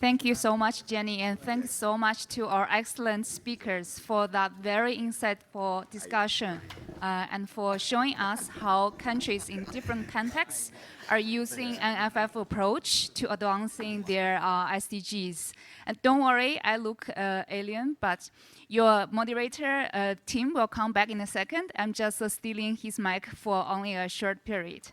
Thank you so much, Jenny, and thanks so much to our excellent speakers for that very insightful discussion and for showing us how countries in different contexts are using an INFF approach to advancing their SDGs. And don't worry, I look alien, but your moderator team will come back in a second. I'm just stealing his mic for only a short period.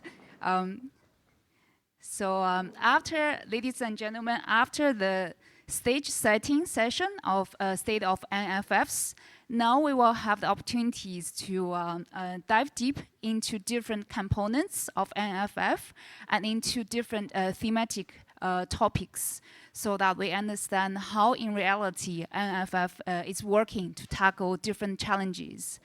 After, ladies and gentlemen, after the stage setting session of State of INFFs, now we will have the opportunities to dive deep into different components of INFF and into different thematic topics so that we understand how in reality INFF is working to tackle different challenges.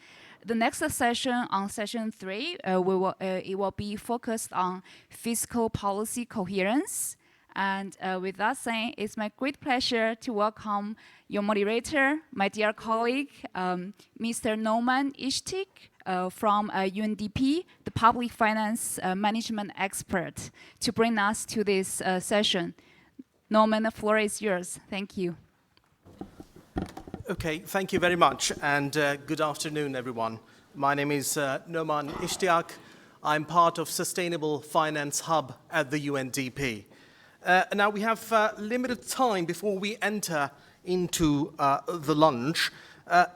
The next session, on session 3, it will be focused on fiscal policy coherence. And with that saying, it's my great pleasure to welcome your moderator, my dear colleague, Mr. Norman Ishtik from UNDP, the public finance management expert, to bring us to this session. Norman, the floor is yours. Thank you. Okay, thank you very much, and good afternoon, everyone. My name is Noman Ishtiaq. I'm part of Sustainable Finance Hub at the UNDP. Now, we have limited time before we enter into the lunch,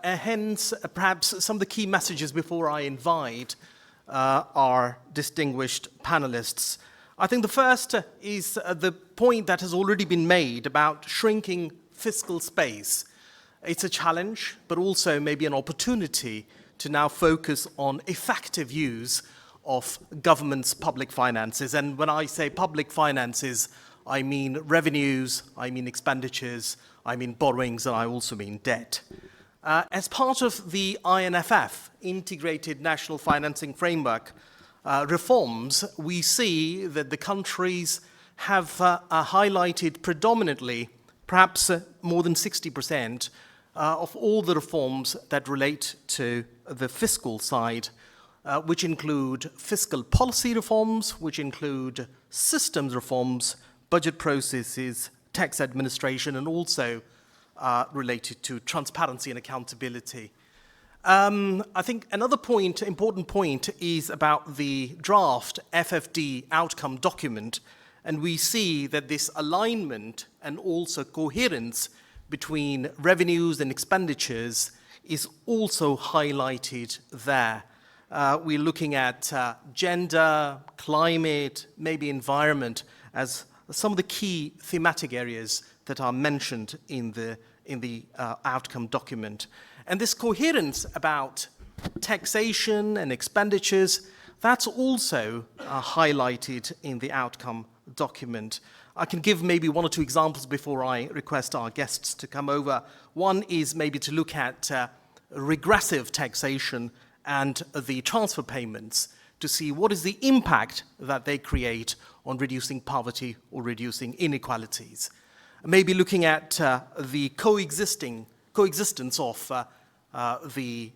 hence perhaps some of the key messages before I invite our distinguished panelists. I think the first is the point that has already been made about shrinking fiscal space. It's a challenge, but also maybe an opportunity to now focus on effective use of government's public finances. And when I say public finances, I mean revenues, I mean expenditures, I mean borrowings, and I also mean debt. As part of the INFF, Integrated National Financing Framework, reforms, we see that the countries have highlighted predominantly, perhaps more than 60%, of all the reforms that relate to the fiscal side, which include fiscal policy reforms, which include systems reforms, budget processes, tax administration, and also related to transparency and accountability. I think another point, important point, is about the draft FFD outcome document, and we see that this alignment and also coherence between revenues and expenditures is also highlighted there. We're looking at gender, climate, maybe environment as some of the key thematic areas that are mentioned in the outcome document. And this coherence about taxation and expenditures, that's also highlighted in the outcome document. I can give maybe one or two examples before I request our guests to come over. One is maybe to look at regressive taxation and the transfer payments to see what is the impact that they create on reducing poverty or reducing inequalities. Maybe looking at the coexistence of the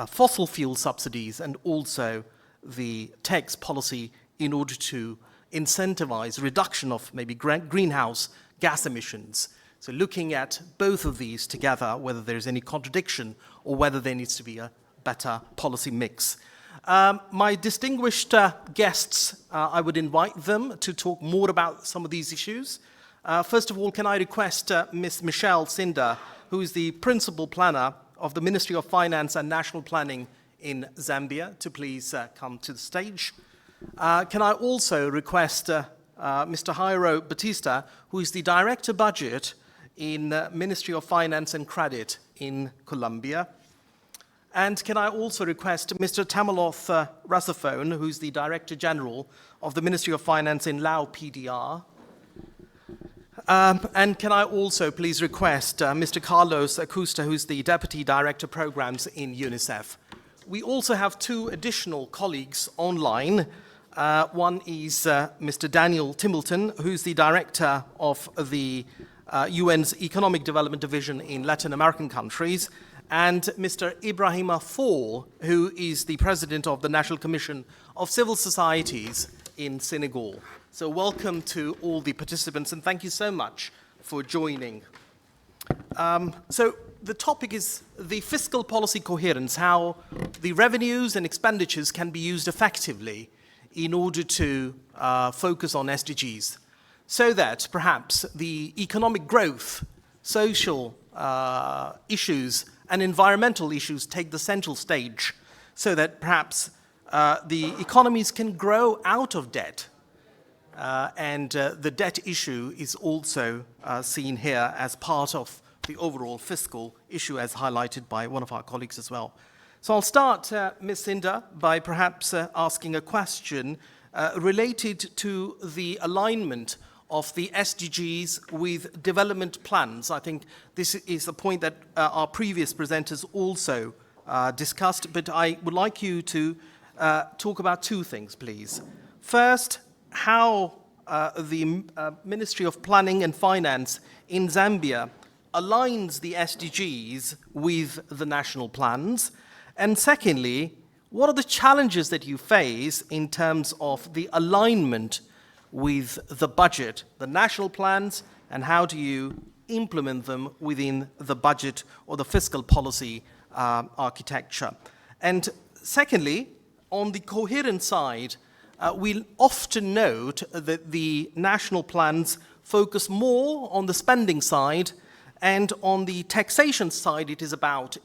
fossil fuel subsidies and also the tax policy in order to incentivize reduction of maybe greenhouse gas emissions. So looking at both of these together, whether there's any contradiction or whether there needs to be a better policy mix. My distinguished guests, I would invite them to talk more about some of these issues. First of all, can I request Ms. Michelle Cinder, who is the Principal Planner of the Ministry of Finance and National Planning in Zambia, to please come to the stage. Can I also request Mr. Jairo Batista, who is the Director Budget in Ministry of Finance and Credit in Colombia. And can I also request Mr. Tamaloth Rasaphone, who is the Director General of the Ministry of Finance in Lao PDR. And can I also please request Mr. Carlos Acosta, who is the Deputy Director Programs in UNICEF. We also have two additional colleagues online. One is Mr. Daniel Timbleton, who's the director of the UN's Economic Development Division in Latin American countries, and Mr. Ibrahima Fall, who is the president of the National Commission of Civil Societies in Senegal. So welcome to all the participants, and thank you so much for joining. So the topic is the fiscal policy coherence, how the revenues and expenditures can be used effectively in order to focus on SDGs, so that perhaps the economic growth, social issues, and environmental issues take the central stage, so that perhaps the economies can grow out of debt. And the debt issue is also seen here as part of the overall fiscal issue, as highlighted by one of our colleagues as well. So I'll start, Ms. Cinder, by perhaps asking a question related to the alignment of the SDGs with development plans. I think this is a point that our previous presenters also discussed, but I would like you to talk about two things, please. First, how the Ministry of Planning and Finance in Zambia aligns the SDGs with the national plans. And secondly, what are the challenges that you face in terms of the alignment with the budget, the national plans, and how do you implement them within the budget or the fiscal policy architecture? And secondly, on the coherent side, we'll often note that the national plans focus more on the spending side, and on the taxation side, it is about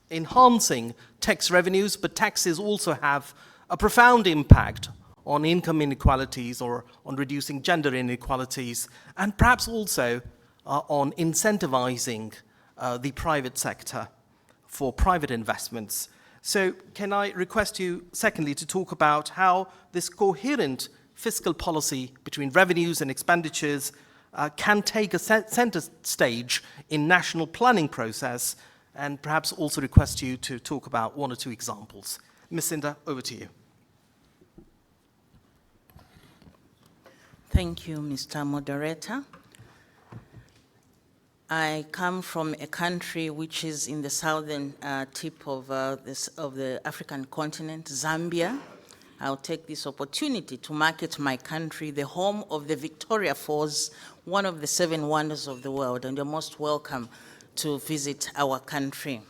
enhancing tax revenues, but taxes also have a profound impact on income inequalities or on reducing gender inequalities, and perhaps also on incentivizing the private sector for private investments. So can I request you, secondly, to talk about how this coherent fiscal policy between revenues and expenditures can take a center stage in national planning process, and perhaps also request you to talk about one or two examples. Ms. Cinder, over to you. Thank you, Mr. Moderator. I come from a country which is in the southern tip of the African continent, Zambia. I'll take this opportunity to market my country, the home of the Victoria Falls, one of the 7 wonders of the world, and you're most welcome to visit our country.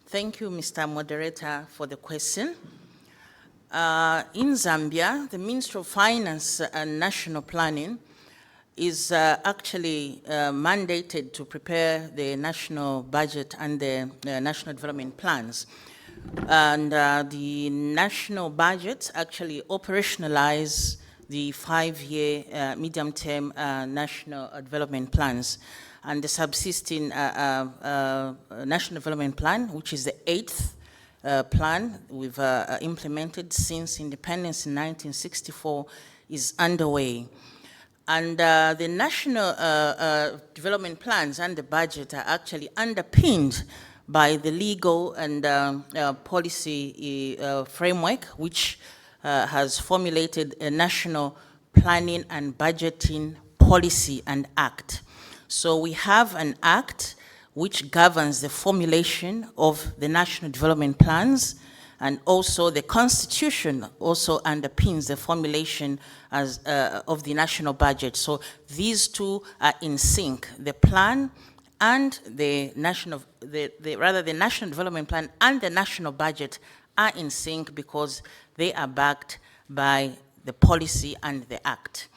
Thank you, Mr. Moderator, for the question. In Zambia, the Ministry of Finance and National Planning is actually mandated to prepare the national budget and the national development plans. And the national budget actually operationalize the 5-year medium-term national development plans. And the subsisting national development plan, which is the 8th plan we've implemented since independence in 1964, is underway. And the national development plans and the budget are actually underpinned by the legal and policy framework, which has formulated a national planning and budgeting policy and act. So we have an act which governs the formulation of the national development plans, and also the Constitution also underpins the formulation of the national budget. So these two are in sync, the plan and the national development plan and the national budget are in sync because they are backed by the policy and the act.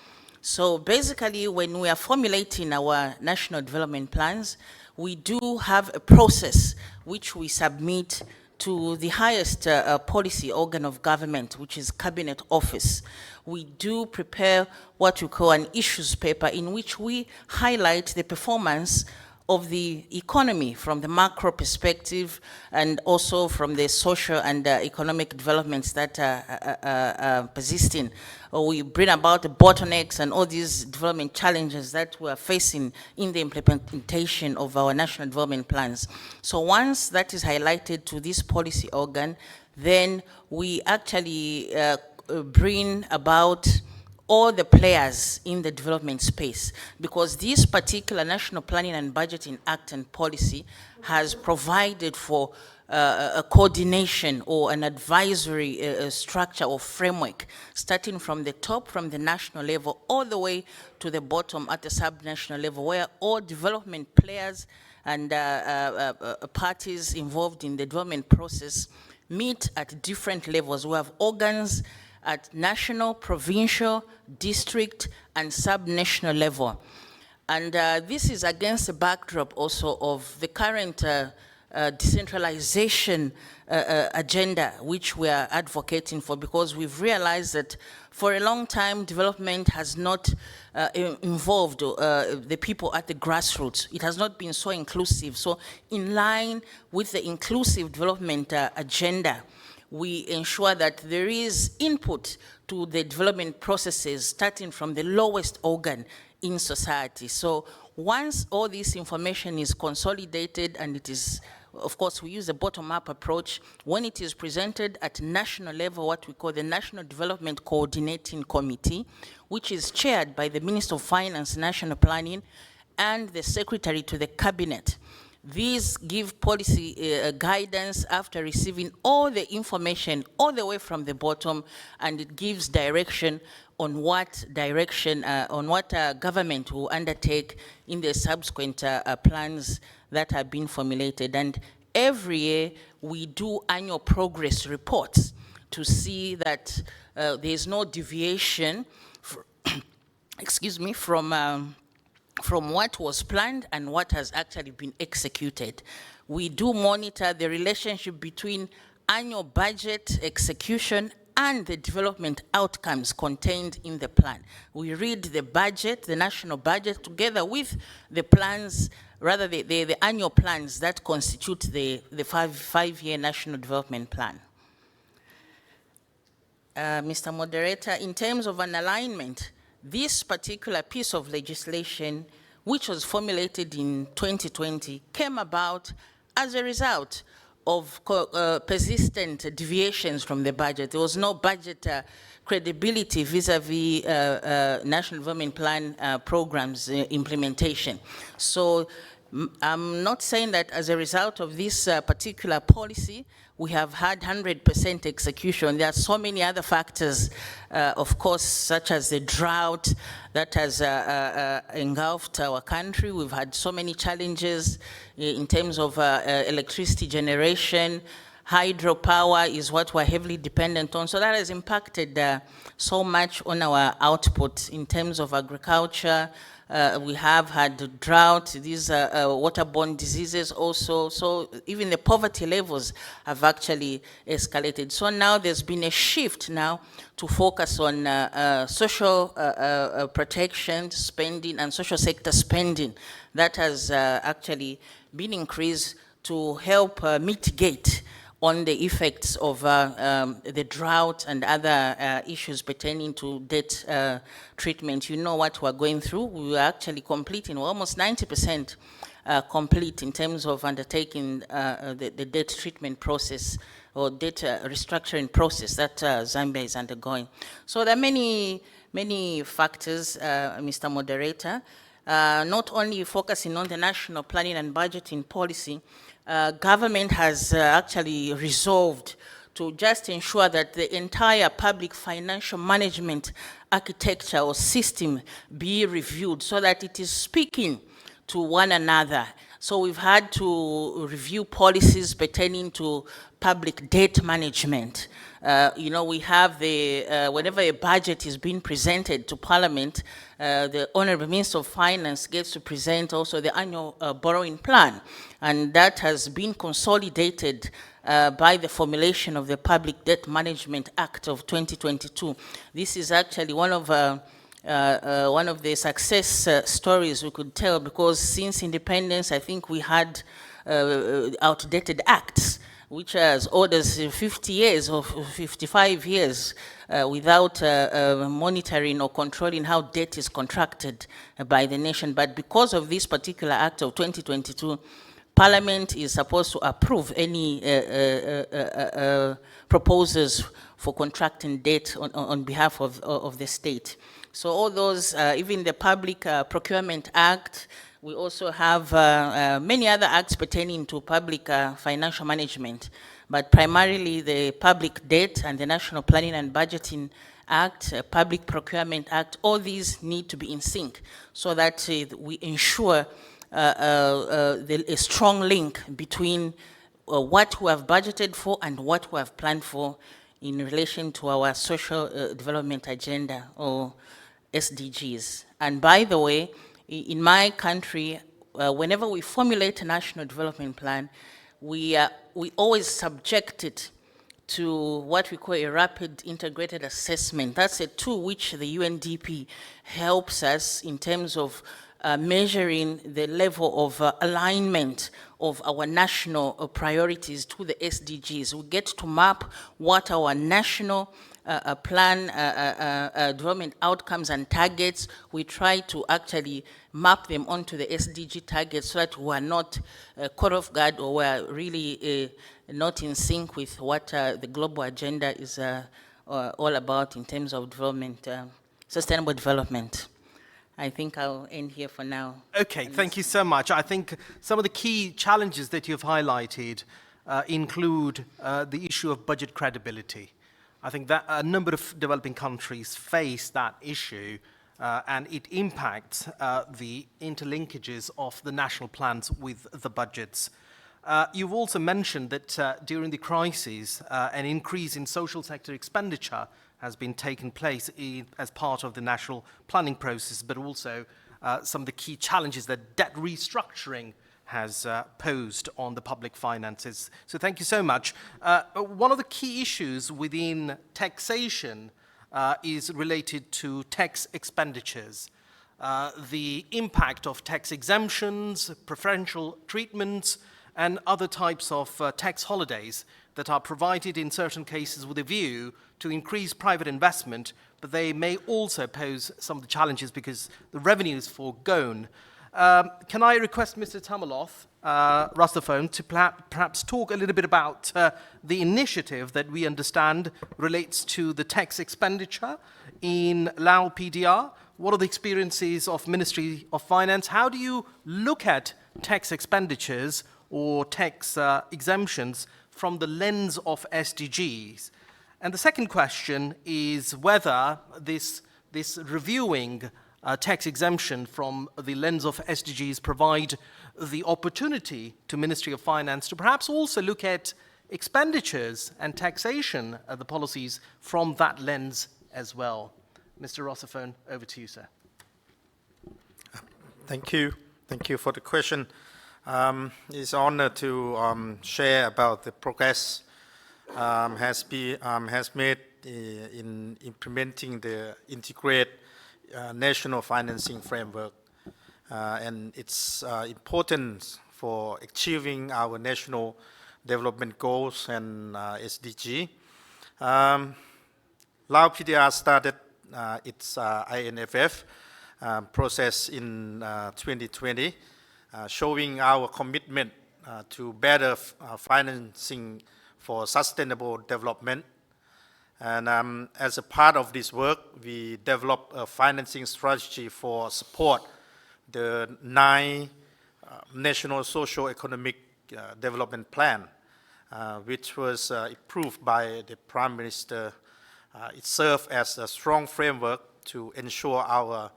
So basically, when we are formulating our national development plans, we do have a process which we submit to the highest policy organ of government, which is Cabinet Office. We do prepare what we call an issues paper in which we highlight the performance of the economy from the macro perspective and also from the social and economic developments that are persisting. We bring about the bottlenecks and all these development challenges that we are facing in the implementation of our national development plans. So once that is highlighted to this policy organ, then we actually bring about all the players in the development space, because this particular National Planning and Budgeting Act and policy has provided for a coordination or an advisory structure or framework, starting from the top, from the national level, all the way to the bottom at the sub-national level, where all development players and parties involved in the development process meet at different levels. We have organs at national, provincial, district, and sub-national level. And this is against the backdrop also of the current decentralization agenda, which we are advocating for, because we've realized that for a long time, development has not involved the people at the grassroots. It has not been so inclusive. So in line with the inclusive development agenda, we ensure that there is input to the development processes starting from the lowest organ in society. So once all this information is consolidated, and it is, of course, we use a bottom-up approach, when it is presented at national level, what we call the National Development Coordinating Committee, which is chaired by the Minister of Finance, National Planning, and the Secretary to the Cabinet. These give policy guidance after receiving all the information all the way from the bottom, and it gives direction on what direction, government will undertake in the subsequent plans that have been formulated. And every year we do annual progress reports to see that there is no deviation, excuse me, from what was planned and what has actually been executed. We do monitor the relationship between annual budget execution and the development outcomes contained in the plan. We read the budget, the national budget, together with the plans, rather the annual plans that constitute the five-year national development plan. Mr. Moderator, in terms of an alignment, this particular piece of legislation, which was formulated in 2020, came about as a result of persistent deviations from the budget. There was no budget credibility vis-a-vis National Development Plan programs implementation. So I'm not saying that as a result of this particular policy, we have had 100% execution. There are so many other factors, of course, such as the drought that has engulfed our country. We've had so many challenges in terms of electricity generation. Hydropower is what we're heavily dependent on. So that has impacted so much on our output in terms of agriculture. We have had drought, these waterborne diseases also, so even the poverty levels have actually escalated. So now there's been a shift now to focus on social protection spending and social sector spending that has actually been increased to help mitigate on the effects of the drought and other issues pertaining to debt treatment. You know what we're going through. We are actually completing, almost 90% complete in terms of undertaking the debt treatment process or debt restructuring process that Zambia is undergoing. So there are many factors, Mr. Moderator, not only focusing on the national planning and budgeting policy. Government has actually resolved to just ensure that the entire public financial management architecture or system be reviewed so that it is speaking to one another. So we've had to review policies pertaining to public debt management. You know, we have the, whenever a budget is being presented to Parliament, the Honorable Minister of Finance gets to present also the annual borrowing plan. And that has been consolidated by the formulation of the Public Debt Management Act of 2022. This is actually one of the success stories we could tell, because since independence, I think we had outdated acts, which has orders 50 years or 55 years without monitoring or controlling how debt is contracted by the nation. But because of this particular act of 2022, Parliament is supposed to approve any proposals for contracting debt on behalf of the state. So all those, even the Public Procurement Act, We also have many other acts pertaining to public financial management, but primarily the Public Debt and the National Planning and Budgeting Act, Public Procurement Act, all these need to be in sync so that we ensure a strong link between what we have budgeted for and what we have planned for in relation to our social development agenda, or SDGs. And by the way, in my country, whenever we formulate a national development plan, we always subject it to what we call a rapid integrated assessment. That's a tool which the UNDP helps us in terms of measuring the level of alignment of our national priorities to the SDGs. We get to map what our national plan development outcomes and targets. We try to actually map them onto the SDG targets so that we are not caught off guard, or we are really not in sync with what the global agenda is all about in terms of development, sustainable development. I think I'll end here for now. Okay, thank you so much. I think some of the key challenges that you've highlighted include the issue of budget credibility. I think that a number of developing countries face that issue, and it impacts the interlinkages of the national plans with the budgets. You've also mentioned that during the crisis, an increase in social sector expenditure has been taken place as part of the national planning process, but also some of the key challenges that debt restructuring has posed on the public finances. So thank you so much. One of the key issues within taxation is related to tax expenditures. The impact of tax exemptions, preferential treatments, and other types of tax holidays that are provided in certain cases with a view to increase private investment, but they may also pose some of the challenges because the revenue is foregone. Can I request Mr. Tamaloth, Rustophone, to perhaps talk a little bit about the initiative that we understand relates to the tax expenditure in Lao PDR? What are the experiences of Ministry of Finance? How do you look at tax expenditures or tax exemptions from the lens of SDGs? And the second question is whether this reviewing tax exemption from the lens of SDGs provide the opportunity to Ministry of Finance to perhaps also look at expenditures and taxation of the policies from that lens as well. Mr. Rustophone, over to you, sir. Thank you. Thank you for the question. It's an honor to share about the progress has made in implementing the integrated national financing framework, and it's important for achieving our national development goals and SDG. Lao PDR started its INFF process in 2020, showing our commitment to better financing for sustainable development. And as a part of this work, we developed a financing strategy for support the 9 National Socio-Economic Development Plan, which was approved by the Prime Minister. It served as a strong framework to ensure our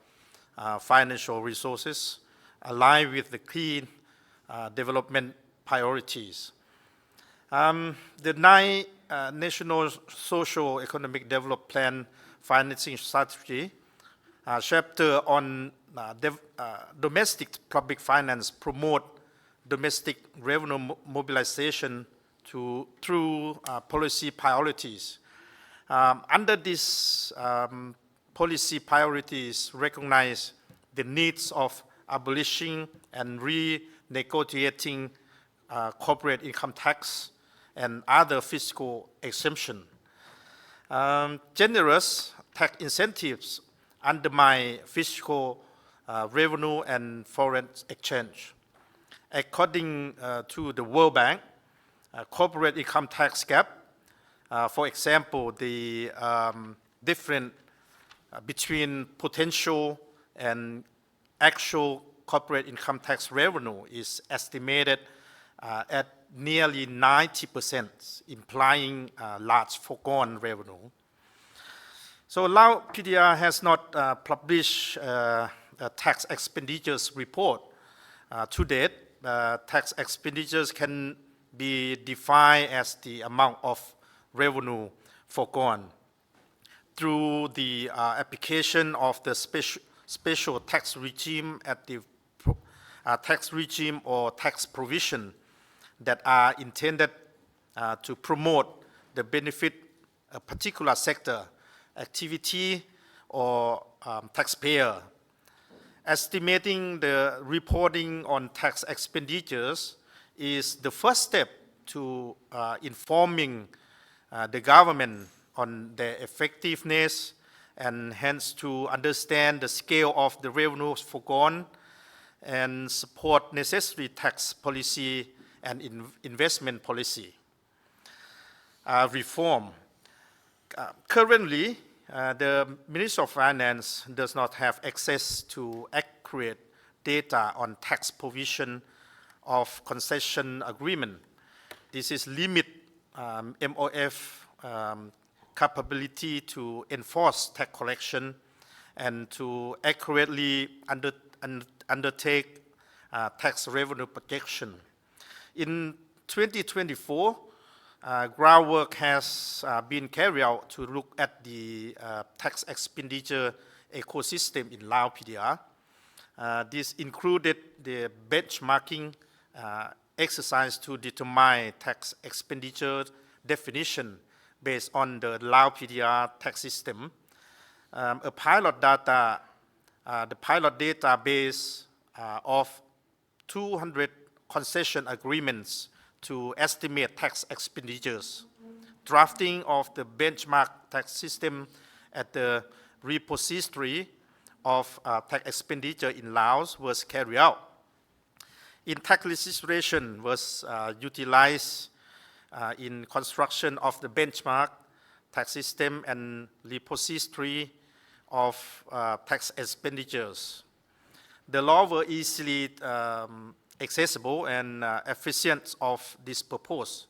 financial resources align with the key development priorities. The 9 National Socio-Economic Development Plan financing strategy chapter on domestic public finance promote domestic revenue mobilization through policy priorities. Under these policy priorities recognize the needs of abolishing and renegotiating corporate income tax and other fiscal exemption. Generous tax incentives undermine fiscal revenue and foreign exchange. According to the World Bank, corporate income tax gap, for example, the difference between potential and actual corporate income tax revenue is estimated at nearly 90%, implying large foregone revenue. So Lao PDR has not published a tax expenditures report to date. Tax expenditures can be defined as the amount of revenue foregone through the application of the special tax regime at the tax regime or tax provision that are intended to promote the benefit a particular sector, activity, or taxpayer. Estimating the reporting on tax expenditures is the first step to informing the government on their effectiveness and hence to understand the scale of the revenues foregone and support necessary tax policy and investment policy reform. Currently, the Ministry of Finance does not have access to accurate data on tax provision of concession agreement. This is limit MOF capability to enforce tax collection and to accurately undertake tax revenue projection. In 2024, groundwork has been carried out to look at the tax expenditure ecosystem in Lao PDR. This included the benchmarking exercise to determine tax expenditure definition based on the Lao PDR tax system. The pilot database of 200 concession agreements to estimate tax expenditures. Drafting of the benchmark tax system at the repository of tax expenditure in Laos was carried out. In tax legislation was utilized in construction of the benchmark tax system and repository of tax expenditures. The law were easily accessible and efficient of this purpose.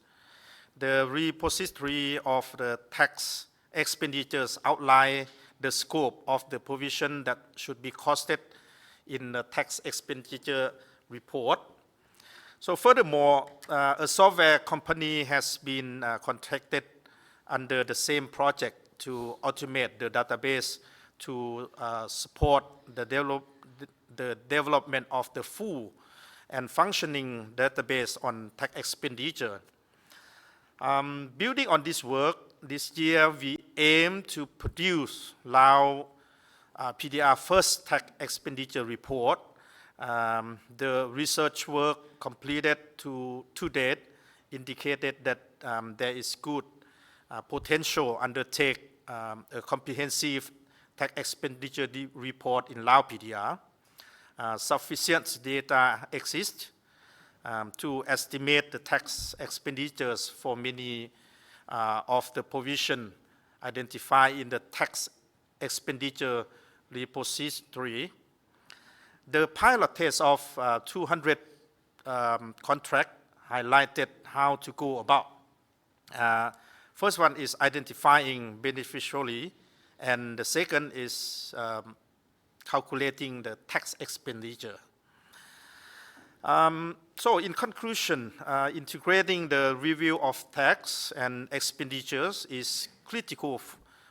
The repository of the tax expenditures outline the scope of the provision that should be costed in the tax expenditure report. So furthermore, a software company has been contracted under the same project to automate the database to support the development of the full and functioning database on tax expenditure. Building on this work, this year we aim to produce Lao PDR first tax expenditure report. The research work completed to date indicated that there is good potential to undertake a comprehensive tax expenditure report in Lao PDR. Sufficient data exists to estimate the tax expenditures for many of the provision identified in the tax expenditure repository. The pilot test of 200 contract highlighted how to go about. First one is identifying beneficiary, and the second is calculating the tax expenditure. So in conclusion, integrating the review of tax and expenditures is critical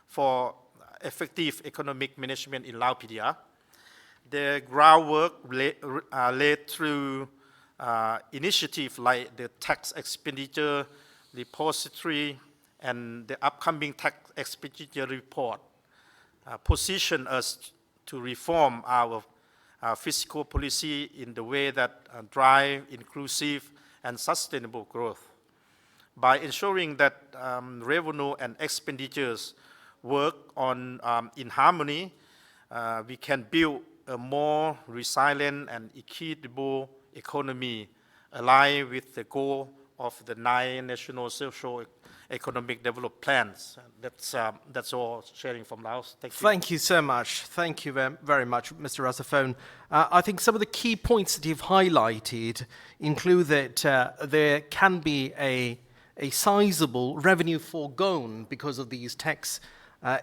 for effective economic management in Lao PDR. The groundwork laid through initiatives like the tax expenditure repository and the upcoming tax expenditure report position us to reform our fiscal policy in the way that drive inclusive and sustainable growth. By ensuring that revenue and expenditures work in harmony, we can build a more resilient and equitable economy aligned with the goal of the 9 national social economic development plans. That's all sharing from Laos. Thank you. Thank you so much. Thank you very much, Mr. Rasafone. I think some of the key points that you've highlighted include that there can be a sizable revenue foregone because of these tax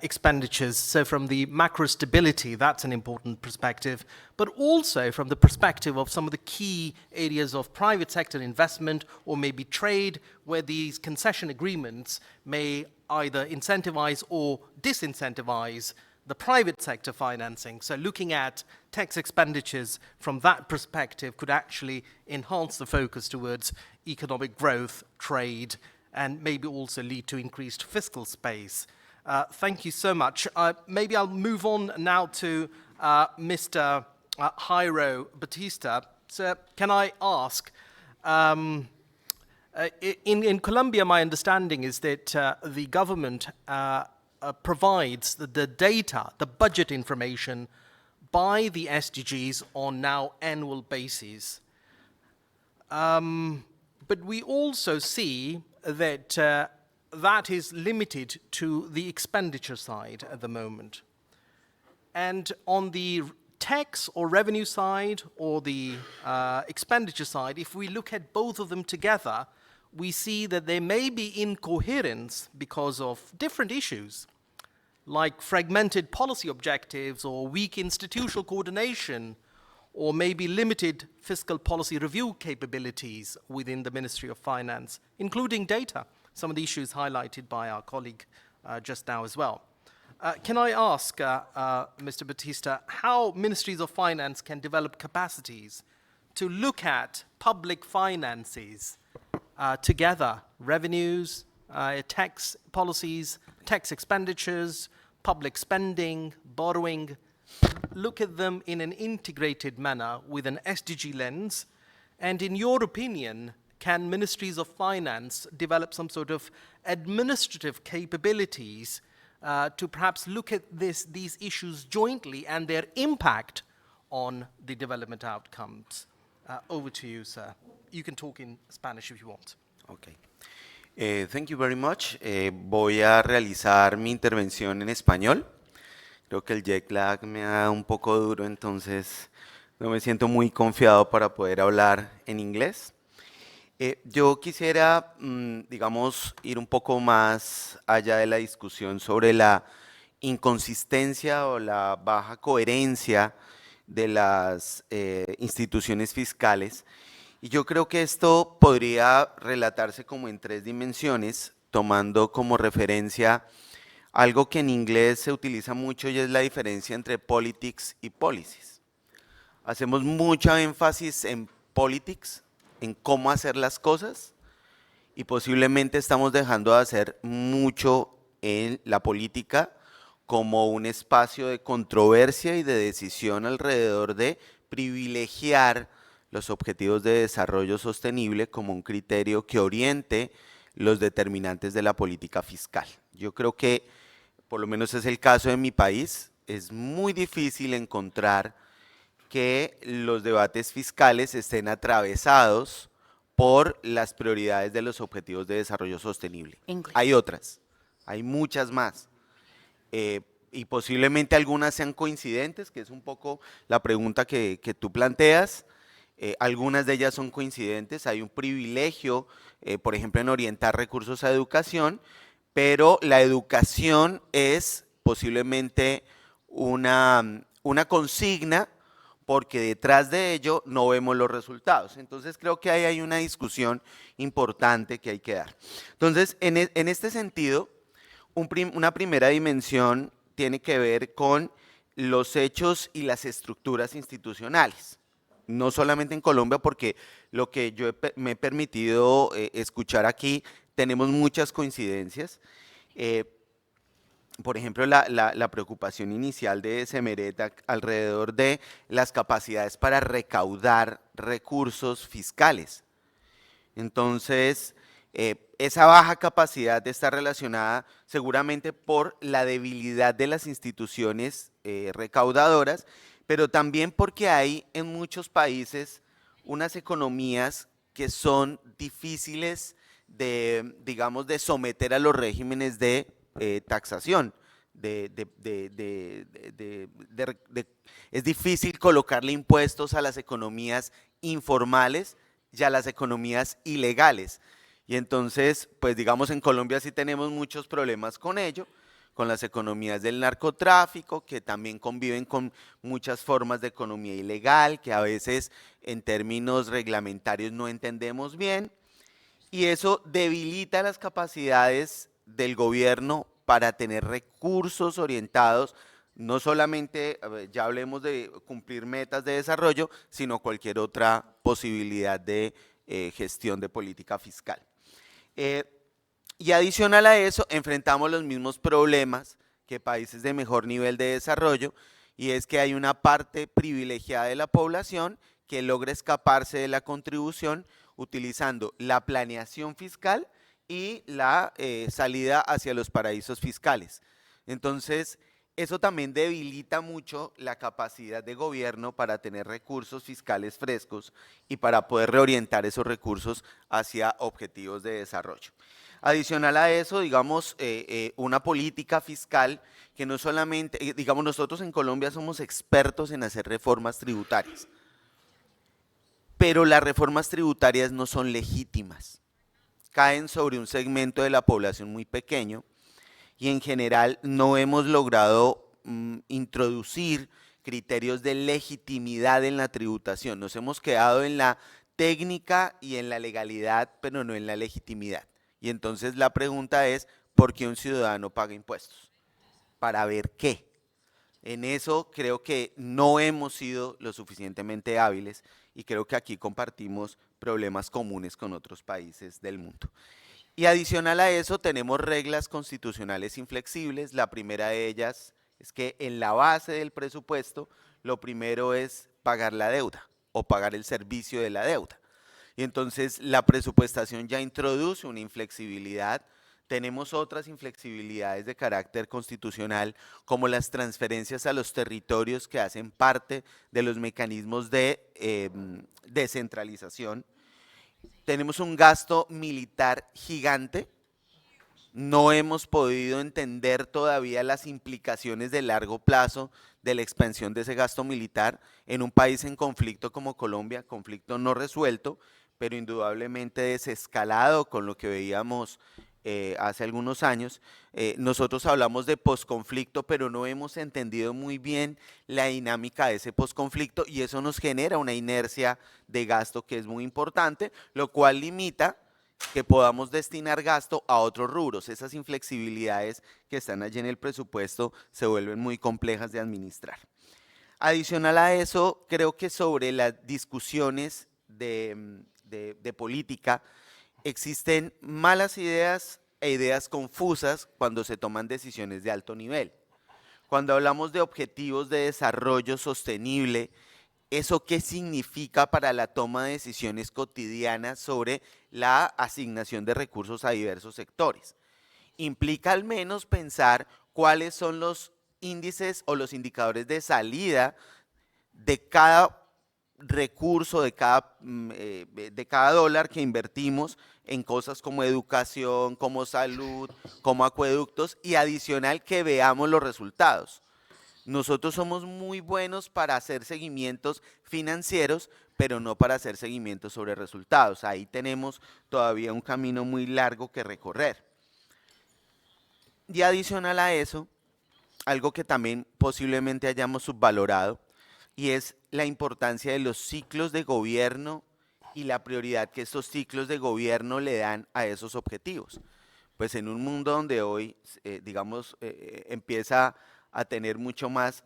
expenditures. So from the macro stability, that's an important perspective, but also from the perspective of some of the key areas of private sector investment or maybe trade, where these concession agreements may either incentivize or disincentivize the private sector financing. So looking at tax expenditures from that perspective could actually enhance the focus towards economic growth, trade, and maybe also lead to increased fiscal space. Thank you so much. Maybe I'll move on now to Mr. Jairo Batista. So can I ask, in Colombia, my understanding is that the government provides the data, the budget information by the SDGs on now annual basis. But we also see that that is limited to the expenditure side at the moment. And on the tax or revenue side or the expenditure side, if we look at both of them together, we see that there may be incoherence because of different issues, like fragmented policy objectives or weak institutional coordination, or maybe limited fiscal policy review capabilities within the Ministry of Finance, including data, some of the issues highlighted by our colleague just now as well. Can I ask, Mr. Batista, how ministries of finance can develop capacities to look at public finances together, revenues, tax policies, tax expenditures, public spending, borrowing, look at them in an integrated manner with an SDG lens? And in your opinion, can ministries of finance develop some sort of administrative capabilities to perhaps look at these issues jointly and their impact on the development outcomes? Over to you, sir. You can talk in Spanish if you want. Okay. Thank you very much. Voy a realizar mi intervención en español. Creo que el jet lag me ha dado un poco duro, entonces no me siento muy confiado para poder hablar en inglés. Yo quisiera, digamos, ir un poco más allá de la discusión sobre la inconsistencia o la baja coherencia de las instituciones fiscales. Y yo creo que esto podría relatarse como en tres dimensiones, tomando como referencia algo que en inglés se utiliza mucho y es la diferencia entre politics y policies. Hacemos mucho énfasis en politics, en cómo hacer las cosas, y posiblemente estamos dejando de hacer mucho en la política como un espacio de controversia y de decisión alrededor de privilegiar los objetivos de desarrollo sostenible como un criterio que oriente los determinantes de la política fiscal. Yo creo que, por lo menos es el caso de mi país, es muy difícil encontrar que los debates fiscales estén atravesados por las prioridades de los objetivos de desarrollo sostenible. Hay otras, hay muchas más. Y posiblemente algunas sean coincidentes, que es un poco la pregunta que tú planteas. Algunas de ellas son coincidentes, hay un privilegio, por ejemplo, en orientar recursos a educación, pero la educación es posiblemente una consigna porque detrás de ello no vemos los resultados. Entonces creo que ahí hay una discusión importante que hay que dar. Entonces, en este sentido, una primera dimensión tiene que ver con los hechos y las estructuras institucionales. No solamente en Colombia, porque lo que yo me he permitido escuchar aquí, tenemos muchas coincidencias. Por ejemplo, la preocupación inicial de Semereta alrededor de las capacidades para recaudar recursos fiscales. Entonces, esa baja capacidad está relacionada seguramente por la debilidad de las instituciones recaudadoras, pero también porque hay en muchos países unas economías que son difíciles digamos, de someter a los regímenes de taxación. Es difícil colocarle impuestos a las economías informales y a las economías ilegales. Y entonces, pues digamos, en Colombia sí tenemos muchos problemas con ello, con las economías del narcotráfico, que también conviven con muchas formas de economía ilegal, que a veces en términos reglamentarios no entendemos bien, y eso debilita las capacidades del gobierno para tener recursos orientados, no solamente, ya hablemos de cumplir metas de desarrollo, sino cualquier otra posibilidad de gestión de política fiscal. Y adicional a eso, enfrentamos los mismos problemas que países de mejor nivel de desarrollo, y es que hay una parte privilegiada de la población que logra escaparse de la contribución utilizando la planeación fiscal y la salida hacia los paraísos fiscales. Entonces, eso también debilita mucho la capacidad de gobierno para tener recursos fiscales frescos y para poder reorientar esos recursos hacia objetivos de desarrollo. Adicional a eso, digamos, una política fiscal que no solamente, digamos, nosotros en Colombia somos expertos en hacer reformas tributarias, pero las reformas tributarias no son legítimas, caen sobre un segmento de la población muy pequeño y en general no hemos logrado introducir criterios de legitimidad en la tributación. Nos hemos quedado en la técnica y en la legalidad, pero no en la legitimidad. Y entonces la pregunta es, ¿por qué un ciudadano paga impuestos? ¿Para ver qué? En eso creo que no hemos sido lo suficientemente hábiles y creo que aquí compartimos problemas comunes con otros países del mundo. Y adicional a eso tenemos reglas constitucionales inflexibles. La primera de ellas es que en la base del presupuesto lo primero es pagar la deuda o pagar el servicio de la deuda. Y entonces la presupuestación ya introduce una inflexibilidad. Tenemos otras inflexibilidades de carácter constitucional, como las transferencias a los territorios que hacen parte de los mecanismos de descentralización. Tenemos un gasto militar gigante. No hemos podido entender todavía las implicaciones de largo plazo de la expansión de ese gasto militar en un país en conflicto como Colombia, conflicto no resuelto, pero indudablemente desescalado con lo que veíamos hace algunos años. Nosotros hablamos de posconflicto, pero no hemos entendido muy bien la dinámica de ese posconflicto y eso nos genera una inercia de gasto que es muy importante, lo cual limita que podamos destinar gasto a otros rubros. Esas inflexibilidades que están allí en el presupuesto se vuelven muy complejas de administrar. Adicional a eso, creo que sobre las discusiones de política existen malas ideas e ideas confusas cuando se toman decisiones de alto nivel. Cuando hablamos de objetivos de desarrollo sostenible, ¿eso qué significa para la toma de decisiones cotidianas sobre la asignación de recursos a diversos sectores? Implica al menos pensar cuáles son los índices o los indicadores de salida de cada recurso, de cada dólar que invertimos en cosas como educación, como salud, como acueductos, y adicional que veamos los resultados. Nosotros somos muy buenos para hacer seguimientos financieros, pero no para hacer seguimientos sobre resultados. Ahí tenemos todavía un camino muy largo que recorrer. Y adicional a eso, algo que también posiblemente hayamos subvalorado, y es la importancia de los ciclos de gobierno y la prioridad que estos ciclos de gobierno le dan a esos objetivos. Pues en un mundo donde hoy, digamos, empieza a tener mucho más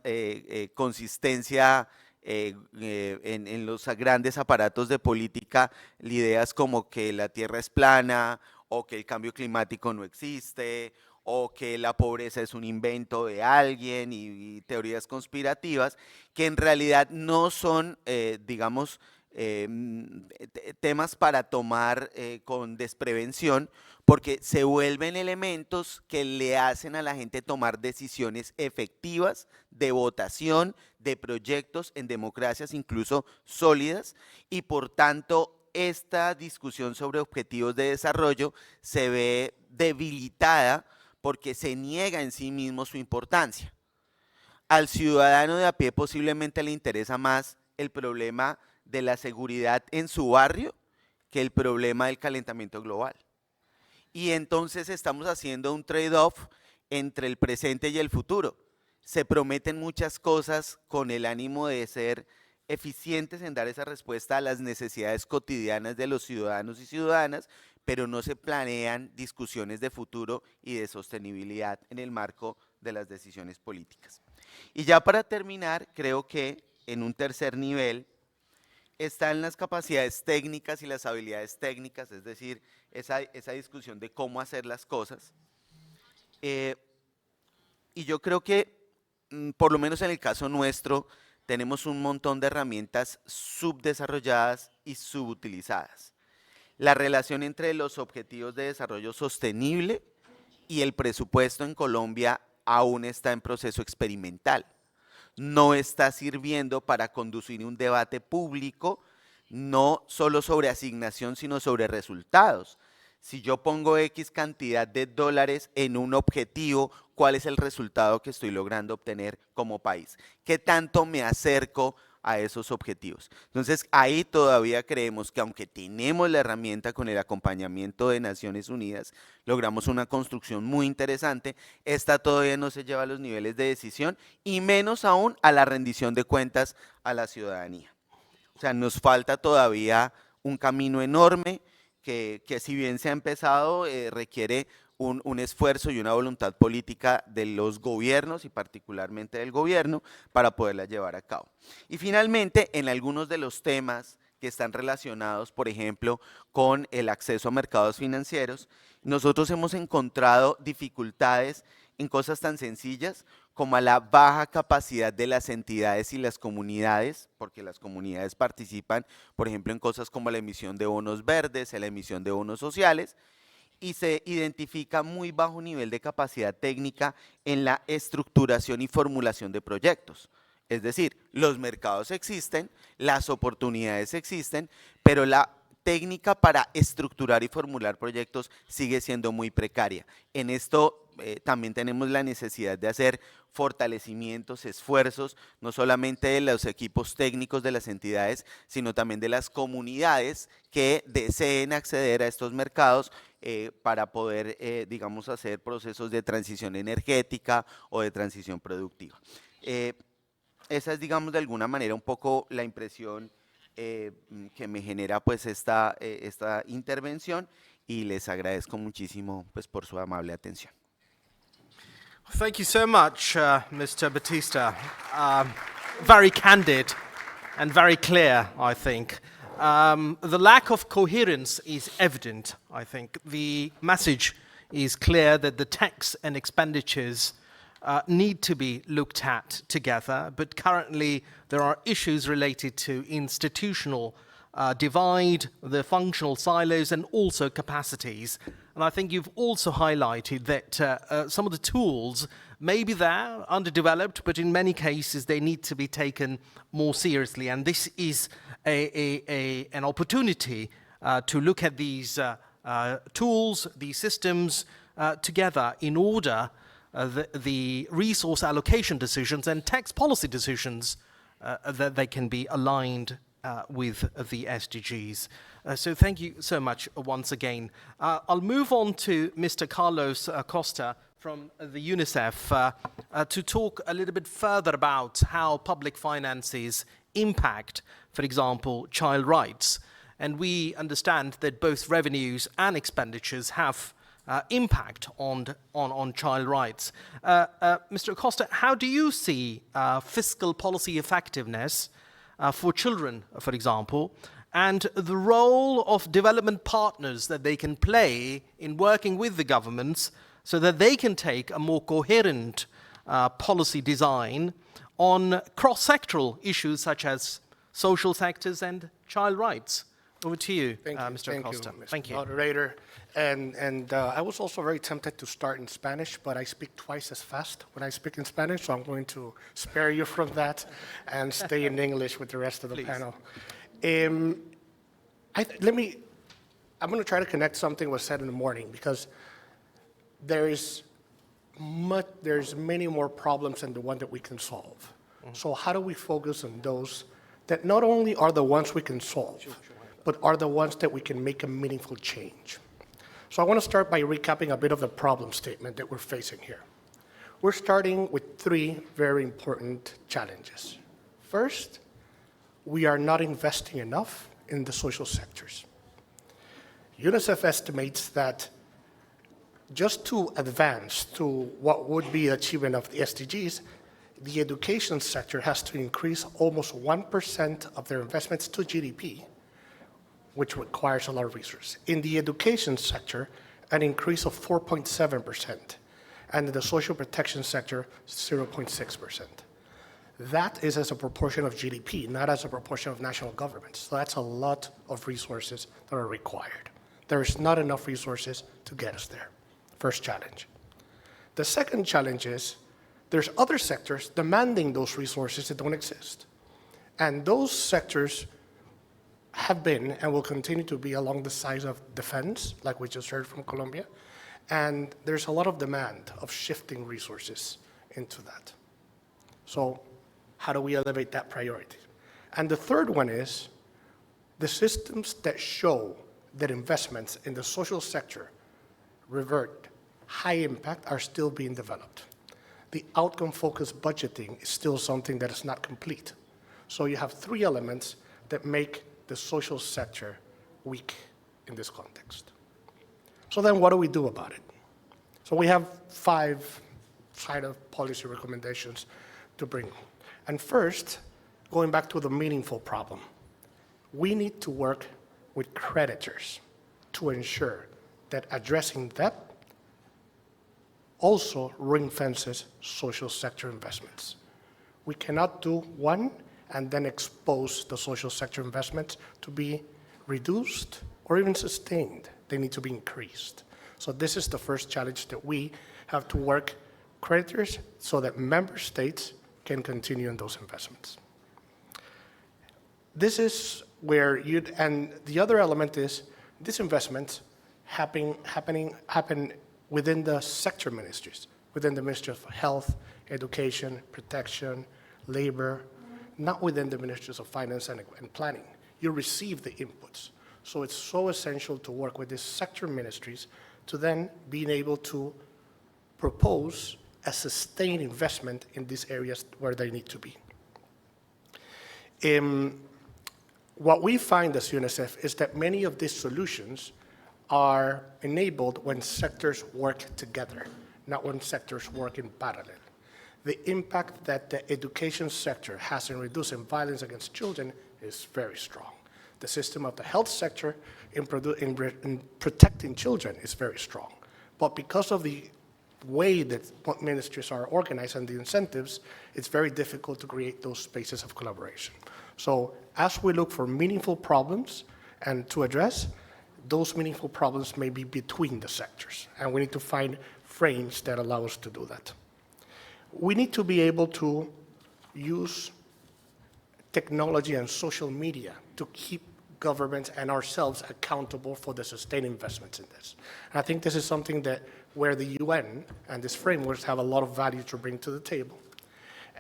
consistencia en los grandes aparatos de política, ideas como que la Tierra es plana, o que el cambio climático no existe, o que la pobreza es un invento de alguien y teorías conspirativas, que en realidad no son, digamos, temas para tomar con desprevención, porque se vuelven elementos que le hacen a la gente tomar decisiones efectivas de votación, de proyectos en democracias incluso sólidas, y por tanto esta discusión sobre objetivos de desarrollo se ve debilitada porque se niega en sí mismo su importancia. Al ciudadano de a pie posiblemente le interesa más el problema de la seguridad en su barrio que el problema del calentamiento global. Y entonces estamos haciendo un trade-off entre el presente y el futuro. Se prometen muchas cosas con el ánimo de ser eficientes en dar esa respuesta a las necesidades cotidianas de los ciudadanos y ciudadanas, pero no se planean discusiones de futuro y de sostenibilidad en el marco de las decisiones políticas. Y ya para terminar, creo que en un tercer nivel están las capacidades técnicas y las habilidades técnicas, es decir, esa discusión de cómo hacer las cosas. Y yo creo que, por lo menos en el caso nuestro, tenemos un montón de herramientas subdesarrolladas y subutilizadas. La relación entre los objetivos de desarrollo sostenible y el presupuesto en Colombia aún está en proceso experimental. No está sirviendo para conducir un debate público, no solo sobre asignación, sino sobre resultados. Si yo pongo X cantidad de dólares en un objetivo, ¿cuál es el resultado que estoy logrando obtener como país? ¿Qué tanto me acerco a esos objetivos? Entonces, ahí todavía creemos que aunque tenemos la herramienta con el acompañamiento de Naciones Unidas, logramos una construcción muy interesante, esta todavía no se lleva a los niveles de decisión y menos aún a la rendición de cuentas a la ciudadanía. O sea, nos falta todavía un camino enorme que si bien se ha empezado, requiere un esfuerzo y una voluntad política de los gobiernos y particularmente del gobierno para poderla llevar a cabo. Y finalmente, en algunos de los temas que están relacionados, por ejemplo, con el acceso a mercados financieros, nosotros hemos encontrado dificultades en cosas tan sencillas como a la baja capacidad de las entidades y las comunidades, porque las comunidades participan, por ejemplo, en cosas como la emisión de bonos verdes, en la emisión de bonos sociales, y se identifica muy bajo nivel de capacidad técnica en la estructuración y formulación de proyectos. Es decir, los mercados existen, las oportunidades existen, pero la técnica para estructurar y formular proyectos sigue siendo muy precaria. En esto también tenemos la necesidad de hacer fortalecimientos, esfuerzos, no solamente de los equipos técnicos de las entidades, sino también de las comunidades que deseen acceder a estos mercados para poder, digamos, hacer procesos de transición energética o de transición productiva. Esa es, digamos, de alguna manera un poco la impresión que me genera pues esta intervención y les agradezco muchísimo pues por su amable atención. Thank you so much, Mr. Batista. Very candid and very clear, I think. The lack of coherence is evident, I think. The message is clear that the tax and expenditures need to be looked at together, but currently there are issues related to institutional divide, the functional silos, and also capacities. And I think you've also highlighted that some of the tools may be there, underdeveloped, but in many cases they need to be taken more seriously. And this is an opportunity to look at these tools, these systems together in order the resource allocation decisions and tax policy decisions that they can be aligned with the SDGs. So thank you so much once again. I'll move on to Mr. Carlos Costa from the UNICEF to talk a little bit further about how public finances impact, for example, child rights. And we understand that both revenues and expenditures have impact on child rights. Mr. Acosta, how do you see fiscal policy effectiveness for children, for example, and the role of development partners that they can play in working with the governments so that they can take a more coherent policy design on cross-sectoral issues such as social sectors and child rights? Over to you, Mr. Acosta. Thank you, Mr. Moderator. And I was also very tempted to start in Spanish, but I speak twice as fast when I speak in Spanish, so I'm going to spare you from that and stay in English with the rest of the panel. I'm going to try to connect something was said in the morning, because there's many more problems than the one that we can solve. So how do we focus on those that not only are the ones we can solve, but are the ones that we can make a meaningful change? So I want to start by recapping a bit of the problem statement that we're facing here. We're starting with three very important challenges. First, we are not investing enough in the social sectors. UNICEF estimates that just to advance to what would be achievement of the SDGs, the education sector has to increase almost 1% of their investments to GDP, which requires a lot of resources. In the education sector, an increase of 4.7%, and in the social protection sector, 0.6%. That is as a proportion of GDP, not as a proportion of national governments. So that's a lot of resources that are required. There is not enough resources to get us there. First challenge. The second challenge is there's other sectors demanding those resources that don't exist. And those sectors have been and will continue to be along the sides of defense, like we just heard from Colombia. And there's a lot of demand of shifting resources into that. So how do we elevate that priority? And the third one is the systems that show that investments in the social sector revert high impact are still being developed. The outcome-focused budgeting is still something that is not complete. So you have three elements that make the social sector weak in this context. So then what do we do about it? So we have 5 kind of policy recommendations to bring. And first, going back to the meaningful problem, we need to work with creditors to ensure that addressing debt also ring-fences social sector investments. We cannot do one and then expose the social sector investments to be reduced or even sustained. They need to be increased. So this is the first challenge that we have to work creditors so that member states can continue in those investments. This is where and the other element is these investments happen within the sector ministries, within the Ministry of Health, Education, Protection, Labor, not within the Ministries of Finance and Planning. You receive the inputs. So it's so essential to work with these sector ministries to then being able to propose a sustained investment in these areas where they need to be. What we find as UNICEF is that many of these solutions are enabled when sectors work together, not when sectors work in parallel. The impact that the education sector has in reducing violence against children is very strong. The system of the health sector in protecting children is very strong. But because of the way that ministries are organized and the incentives, it's very difficult to create those spaces of collaboration. So as we look for meaningful problems and to address, those meaningful problems may be between the sectors, and we need to find frames that allow us to do that. We need to be able to use technology and social media to keep governments and ourselves accountable for the sustained investments in this. And I think this is something that where the UN and these frameworks have a lot of value to bring to the table.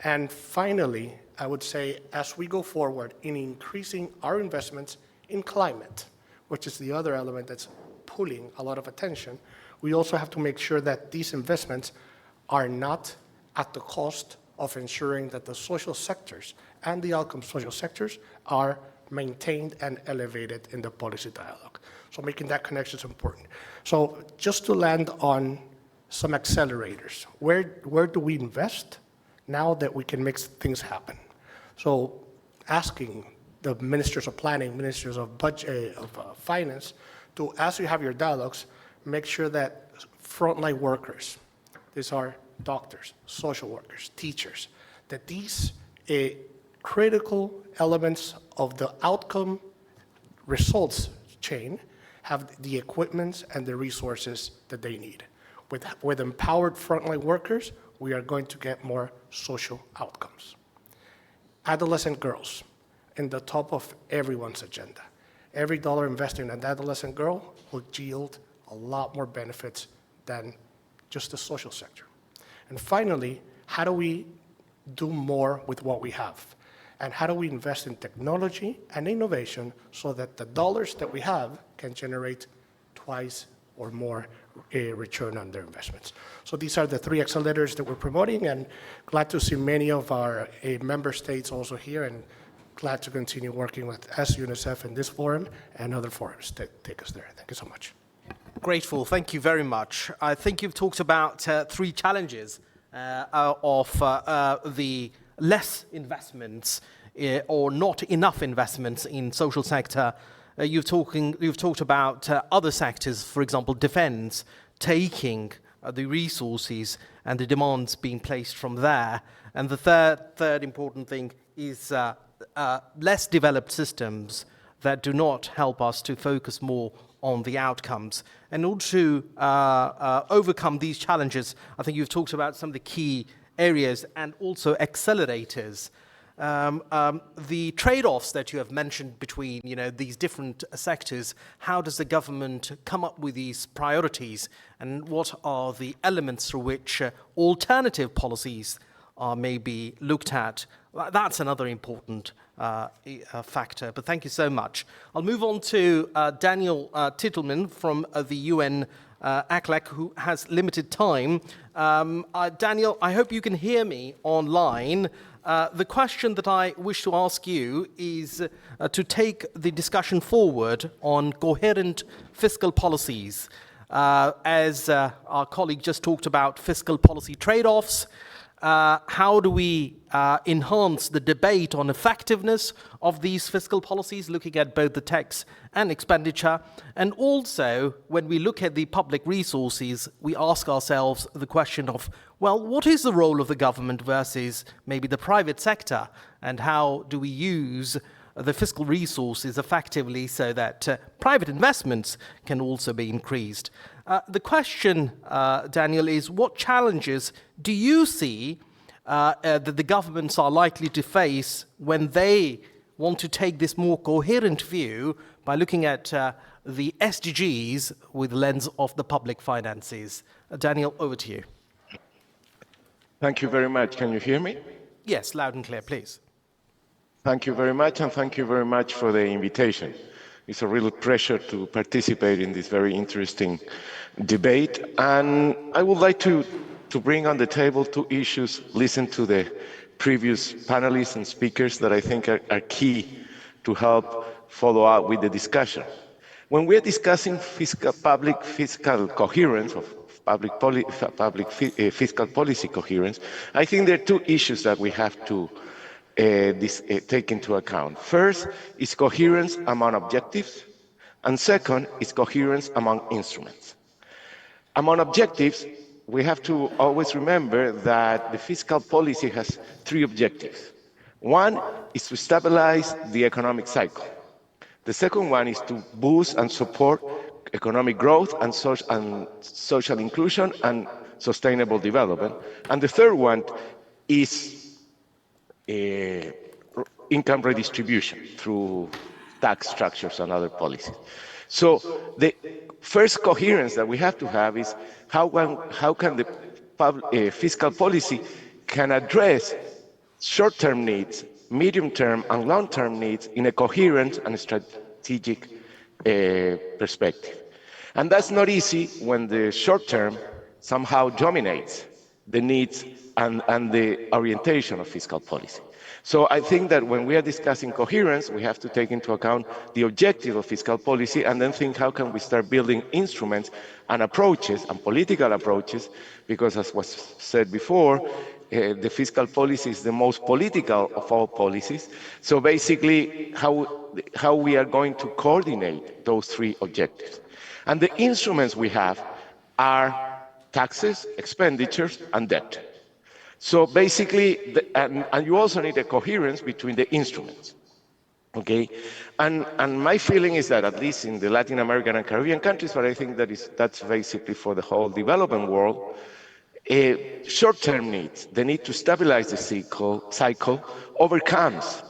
And finally, I would say as we go forward in increasing our investments in climate, which is the other element that's pulling a lot of attention, we also have to make sure that these investments are not at the cost of ensuring that the social sectors and the outcome social sectors are maintained and elevated in the policy dialogue. So making that connection is important. So just to land on some accelerators, where do we invest now that we can make things happen? So asking the ministers of planning, ministers of budget, of finance, to, as you have your dialogues, make sure that frontline workers, these are doctors, social workers, teachers, that these critical elements of the outcome results chain have the equipment and the resources that they need. With empowered frontline workers, we are going to get more social outcomes. Adolescent girls, in the top of everyone's agenda. every dollar invested in an adolescent girl will yield a lot more benefits than just the social sector. And finally, how do we do more with what we have? And how do we invest in technology and innovation so that the dollars that we have can generate twice or more a return on their investments? So these are the three accelerators that we're promoting, and glad to see many of our member states also here, and glad to continue working with UNICEF in this forum and other forums that take us there. Thank you so much. Grateful, thank you very much. I think you've talked about three challenges of the less investments or not enough investments in social sector. You've talked about other sectors, for example, defense, taking the resources and the demands being placed from there. And the third important thing is less developed systems that do not help us to focus more on the outcomes. In order to overcome these challenges, I think you've talked about some of the key areas and also accelerators. The trade-offs that you have mentioned between these different sectors, how does the government come up with these priorities, and what are the elements through which alternative policies are maybe looked at? That's another important factor, but thank you so much. I'll move on to Daniel Titelman from the UN ACLEC, who has limited time. Daniel, I hope you can hear me online. The question that I wish to ask you is to take the discussion forward on coherent fiscal policies. As our colleague just talked about fiscal policy trade-offs, how do we enhance the debate on effectiveness of these fiscal policies, looking at both the tax and expenditure? And also, when we look at the public resources, we ask ourselves the question of, well, what is the role of the government versus maybe the private sector? And how do we use the fiscal resources effectively so that private investments can also be increased? The question, Daniel, is what challenges do you see that the governments are likely to face when they want to take this more coherent view by looking at the SDGs with the lens of the public finances? Daniel, over to you. Thank you very much. Can you hear me? Yes, loud and clear, please. Thank you very much, and thank you very much for the invitation. It's a real pleasure to participate in this very interesting debate. And I would like to bring on the table two issues, listen to the previous panelists and speakers that I think are key to help follow up with the discussion. When we're discussing public fiscal coherence, of fiscal policy coherence, I think there are two issues that we have to take into account. First is coherence among objectives, and second is coherence among instruments. Among objectives, we have to always remember that the fiscal policy has three objectives. One is to stabilize the economic cycle. The second one is to boost and support economic growth and social inclusion and sustainable development. And the third one is income redistribution through tax structures and other policies. So the first coherence that we have to have is how can the fiscal policy can address short-term needs, medium-term and long-term needs in a coherent and strategic perspective. And that's not easy when the short-term somehow dominates the needs and the orientation of fiscal policy. So I think that when we are discussing coherence, we have to take into account the objective of fiscal policy and then think how can we start building instruments and approaches and political approaches, because as was said before, the fiscal policy is the most political of all policies. So basically, how we are going to coordinate those three objectives. And the instruments we have are taxes, expenditures, and debt. So basically, and you also need a coherence between the instruments, okay? And my feeling is that at least in the Latin American and Caribbean countries, but I think that's basically for the whole developing world, short-term needs, the need to stabilize the cycle overcomes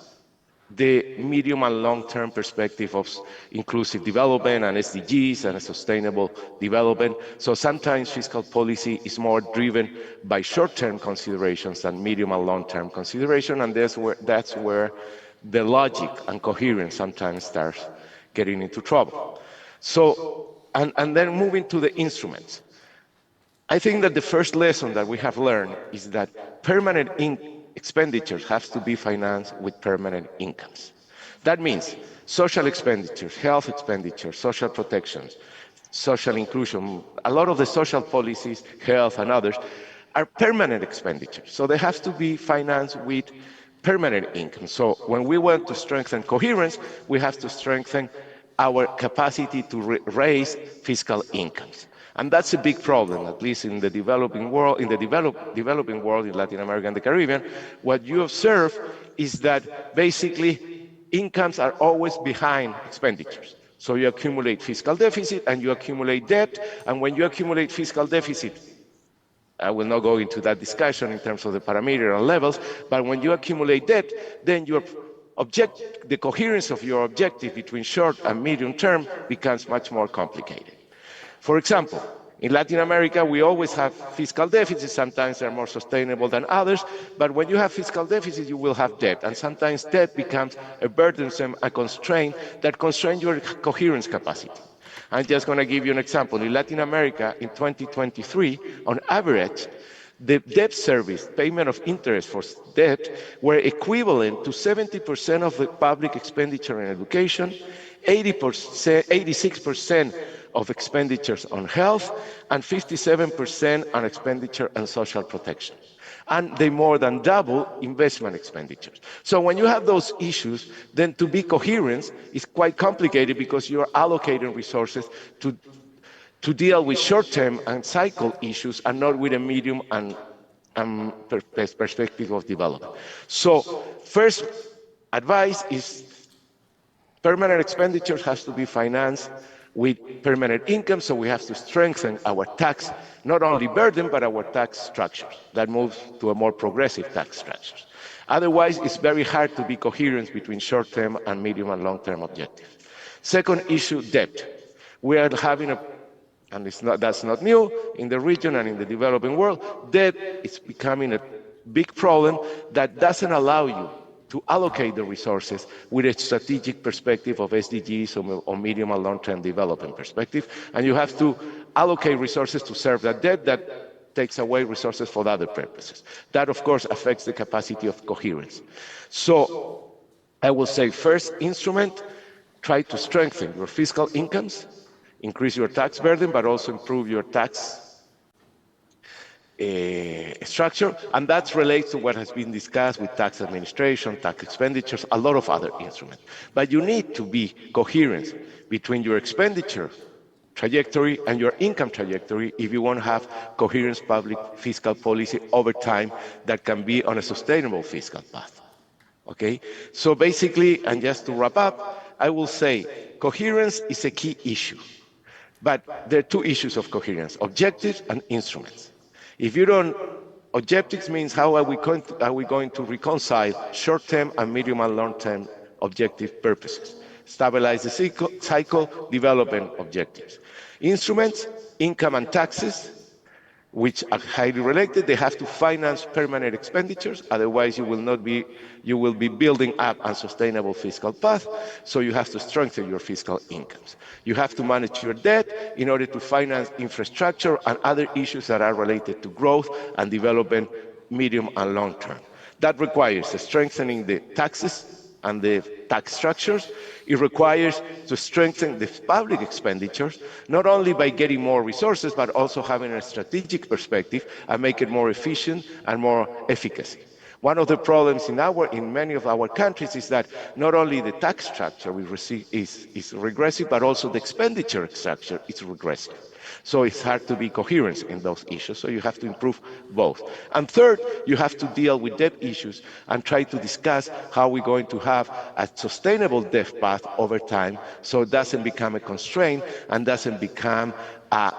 the medium and long-term perspective of inclusive development and SDGs and sustainable development. So sometimes fiscal policy is more driven by short-term considerations than medium and long-term consideration, and that's where the logic and coherence sometimes starts getting into trouble. So, and then moving to the instruments. I think that the first lesson that we have learned is that permanent expenditures have to be financed with permanent incomes. That means social expenditures, health expenditures, social protections, social inclusion, a lot of the social policies, health and others, are permanent expenditures. So they have to be financed with permanent income. So when we want to strengthen coherence, we have to strengthen our capacity to raise fiscal incomes. And that's a big problem, at least in the developing world, in the developing world, in Latin America and the Caribbean. What you observe is that basically incomes are always behind expenditures. So you accumulate fiscal deficit and you accumulate debt, and when you accumulate fiscal deficit, I will not go into that discussion in terms of the parameter and levels, but when you accumulate debt, then the coherence of your objective between short and medium term becomes much more complicated. For example, in Latin America, we always have fiscal deficits. Sometimes they're more sustainable than others, but when you have fiscal deficit, you will have debt, and sometimes debt becomes a burdensome, a constraint that constrains your coherence capacity. I'm just going to give you an example. In Latin America, in 2023, on average, the debt service, payment of interest for debt, were equivalent to 70% of the public expenditure in education, 86% of expenditures on health, and 57% on expenditure on social protection. And they more than double investment expenditures. So when you have those issues, then to be coherent is quite complicated because you are allocating resources to deal with short-term and cycle issues and not with a medium and perspective of development. So first advice is permanent expenditures has to be financed with permanent income, so we have to strengthen our tax, not only burden, but our tax structures. That moves to a more progressive tax structures. Otherwise, it's very hard to be coherent between short-term and medium and long-term objectives. Second issue, debt. We are having and that's not new, in the region and in the developing world, debt is becoming a big problem that doesn't allow you to allocate the resources with a strategic perspective of SDGs or medium and long-term development perspective, and you have to allocate resources to serve that debt that takes away resources for other purposes. That, of course, affects the capacity of coherence. So I will say first instrument, try to strengthen your fiscal incomes, increase your tax burden, but also improve your tax structure, and that relates to what has been discussed with tax administration, tax expenditures, a lot of other instruments. But you need to be coherent between your expenditure trajectory and your income trajectory if you want to have coherent public fiscal policy over time that can be on a sustainable fiscal path. Okay? So basically, and just to wrap up, I will say coherence is a key issue. But there are two issues of coherence, objectives and instruments. If you don't, objectives means how are we going to reconcile short-term and medium and long-term objective purposes, stabilize the cycle, development objectives. Instruments, income and taxes, which are highly related, they have to finance permanent expenditures, otherwise you will be building up a sustainable fiscal path, so you have to strengthen your fiscal incomes. You have to manage your debt in order to finance infrastructure and other issues that are related to growth and development medium and long term. That requires strengthening the taxes and the tax structures. It requires to strengthen the public expenditures, not only by getting more resources, but also having a strategic perspective and make it more efficient and more efficacy. One of the problems in many of our countries is that not only the tax structure we receive is regressive, but also the expenditure structure is regressive. So it's hard to be coherent in those issues, so you have to improve both. And third, you have to deal with debt issues and try to discuss how we're going to have a sustainable debt path over time so it doesn't become a constraint and doesn't become a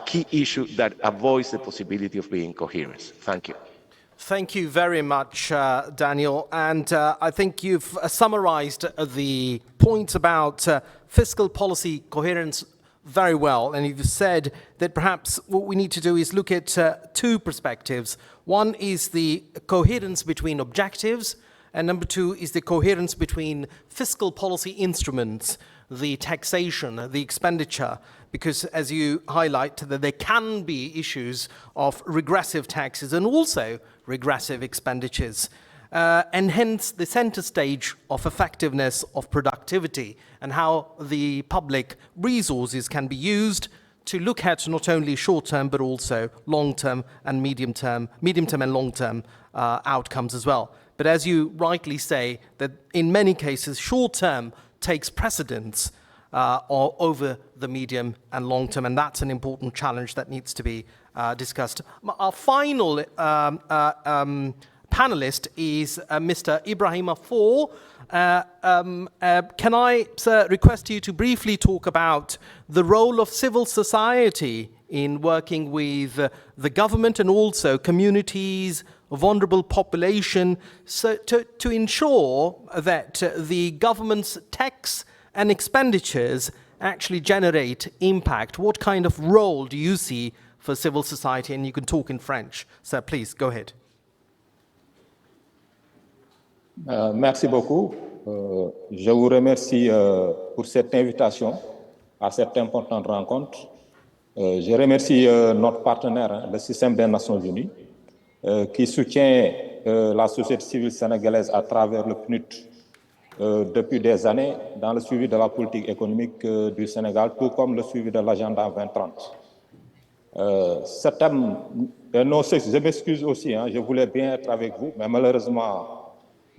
key issue that avoids the possibility of being coherent. Thank you. Thank you very much, Daniel. And I think you've summarized the points about fiscal policy coherence very well. And you've said that perhaps what we need to do is look at two perspectives. One is the coherence between objectives, and number two is the coherence between fiscal policy instruments, the taxation, the expenditure, because as you highlight, that there can be issues of regressive taxes and also regressive expenditures. And hence the center stage of effectiveness of productivity and how the public resources can be used to look at not only short-term but also long-term and medium-term and long-term outcomes as well. But as you rightly say, that in many cases short-term takes precedence over the medium and long term, and that's an important challenge that needs to be discussed. Our final panelist is Mr. Ibrahim Afur. Can I, sir, request you to briefly talk about the role of civil society in working with the government and also communities, vulnerable population, so to ensure that the government's tax and expenditures actually generate impact? What kind of role do you see for civil society? And you can talk in French. So please, go ahead. Merci beaucoup. Je vous remercie pour cette invitation à cette importante rencontre. Je remercie notre partenaire, le système des Nations Unies, qui soutient la société civile sénégalaise à travers le PNUD depuis des années dans le suivi de la politique économique du Sénégal, tout comme le suivi de l'agenda 2030. Ce thème, je m'excuse aussi, hein, je voulais bien être avec vous, mais malheureusement,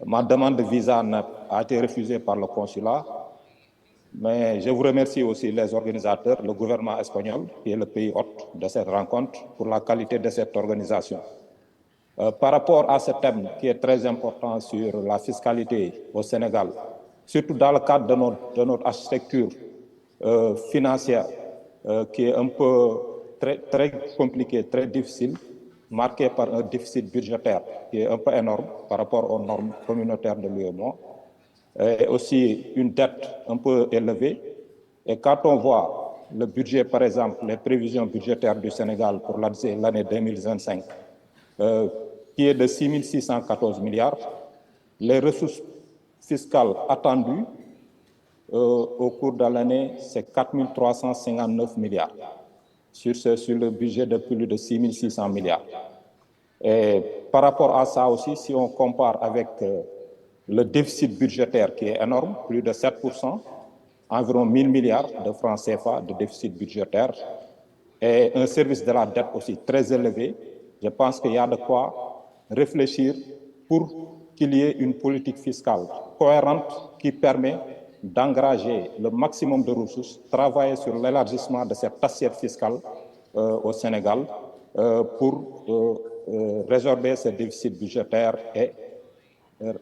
ma demande de visa a été refusée par le consulat. Mais je vous remercie aussi les organisateurs, le gouvernement espagnol, qui est le pays hôte de cette rencontre, pour la qualité de cette organisation. Par rapport à ce thème qui est très important sur la fiscalité au Sénégal, surtout dans le cadre de notre architecture financière, qui est un peu très compliquée, très difficile, marquée par un déficit budgétaire qui est un peu énorme par rapport aux normes communautaires de l'UEMOA, et aussi une dette un peu élevée. Et quand on voit le budget, par exemple, les prévisions budgétaires du Sénégal pour l'année 2025, qui est de 6 614 milliards, les ressources fiscales attendues au cours de l'année, c'est 4 359 milliards sur le budget de plus de 6 600 milliards. Et par rapport à ça aussi, si on compare avec le déficit budgétaire qui est énorme, plus de 7%, environ 1 000 milliards de francs CFA de déficit budgétaire, et un service de la dette aussi très élevé, je pense qu'il y a de quoi réfléchir pour qu'il y ait une politique fiscale cohérente qui permet d'engager le maximum de ressources, travailler sur l'élargissement de cette assiette fiscale au Sénégal pour résorber ce déficit budgétaire et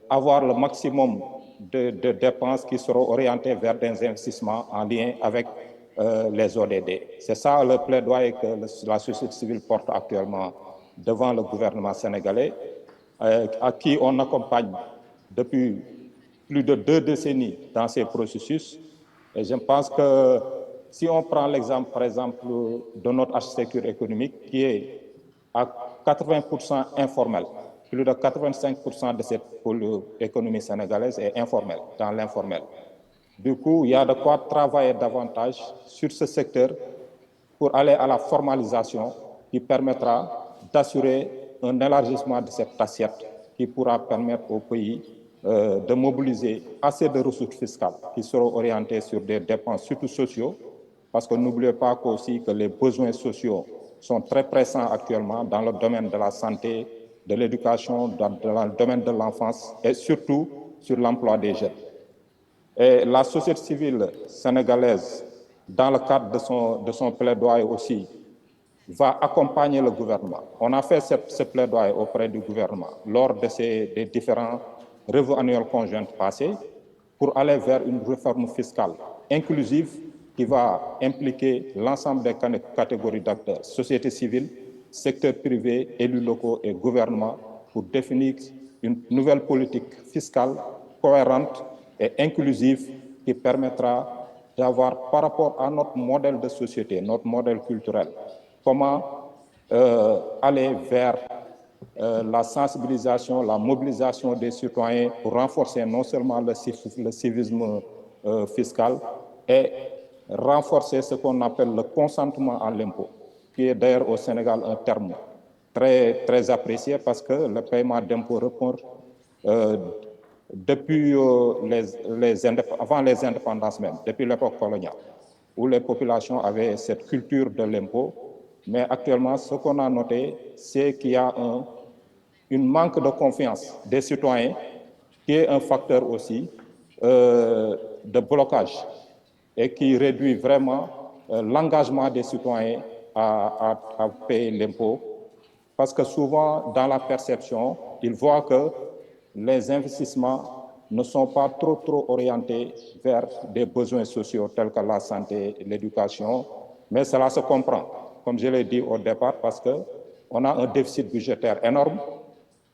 avoir le maximum de dépenses qui seront orientées vers des investissements en lien avec les ODD. C'est ça le plaidoyer que la société civile porte actuellement devant le gouvernement sénégalais, à qui on accompagne depuis plus de 2 décennies dans ces processus. Et je pense que si on prend l'exemple, par exemple, de notre architecture économique, qui est à 80% informelle, plus de 85% de cette économie sénégalaise est informelle, dans l'informel. Du coup, il y a de quoi travailler davantage sur ce secteur pour aller à la formalisation qui permettra d'assurer un élargissement de cette assiette qui pourra permettre au pays de mobiliser assez de ressources fiscales qui seront orientées sur des dépenses, surtout sociaux, parce que n'oubliez pas aussi que les besoins sociaux sont très pressants actuellement dans le domaine de la santé, de l'éducation, dans le domaine de l'enfance et surtout sur l'emploi des jeunes. Et la société civile sénégalaise, dans le cadre de son plaidoyer aussi, va accompagner le gouvernement. On a fait ce plaidoyer auprès du gouvernement lors de des différents revues annuelles conjointes passées pour aller vers une réforme fiscale inclusive qui va impliquer l'ensemble des catégories d'acteurs, société civile, secteur privé, élus locaux et gouvernement, pour définir une nouvelle politique fiscale cohérente et inclusive qui permettra d'avoir, par rapport à notre modèle de société, notre modèle culturel, comment aller vers la sensibilisation, la mobilisation des citoyens pour renforcer non seulement le civisme fiscal et renforcer ce qu'on appelle le consentement à l'impôt, qui est d'ailleurs au Sénégal un terme très apprécié parce que le paiement d'impôts répond depuis avant les indépendances même, depuis l'époque coloniale, où les populations avaient cette culture de l'impôt. Mais actuellement, ce qu'on a noté, c'est qu'il y a un manque de confiance des citoyens, qui est un facteur aussi de blocage et qui réduit vraiment l'engagement des citoyens à payer l'impôt. Parce que souvent, dans la perception, ils voient que les investissements ne sont pas trop orientés vers des besoins sociaux tels que la santé, l'éducation, mais cela se comprend, comme je l'ai dit au départ, parce qu'on a un déficit budgétaire énorme.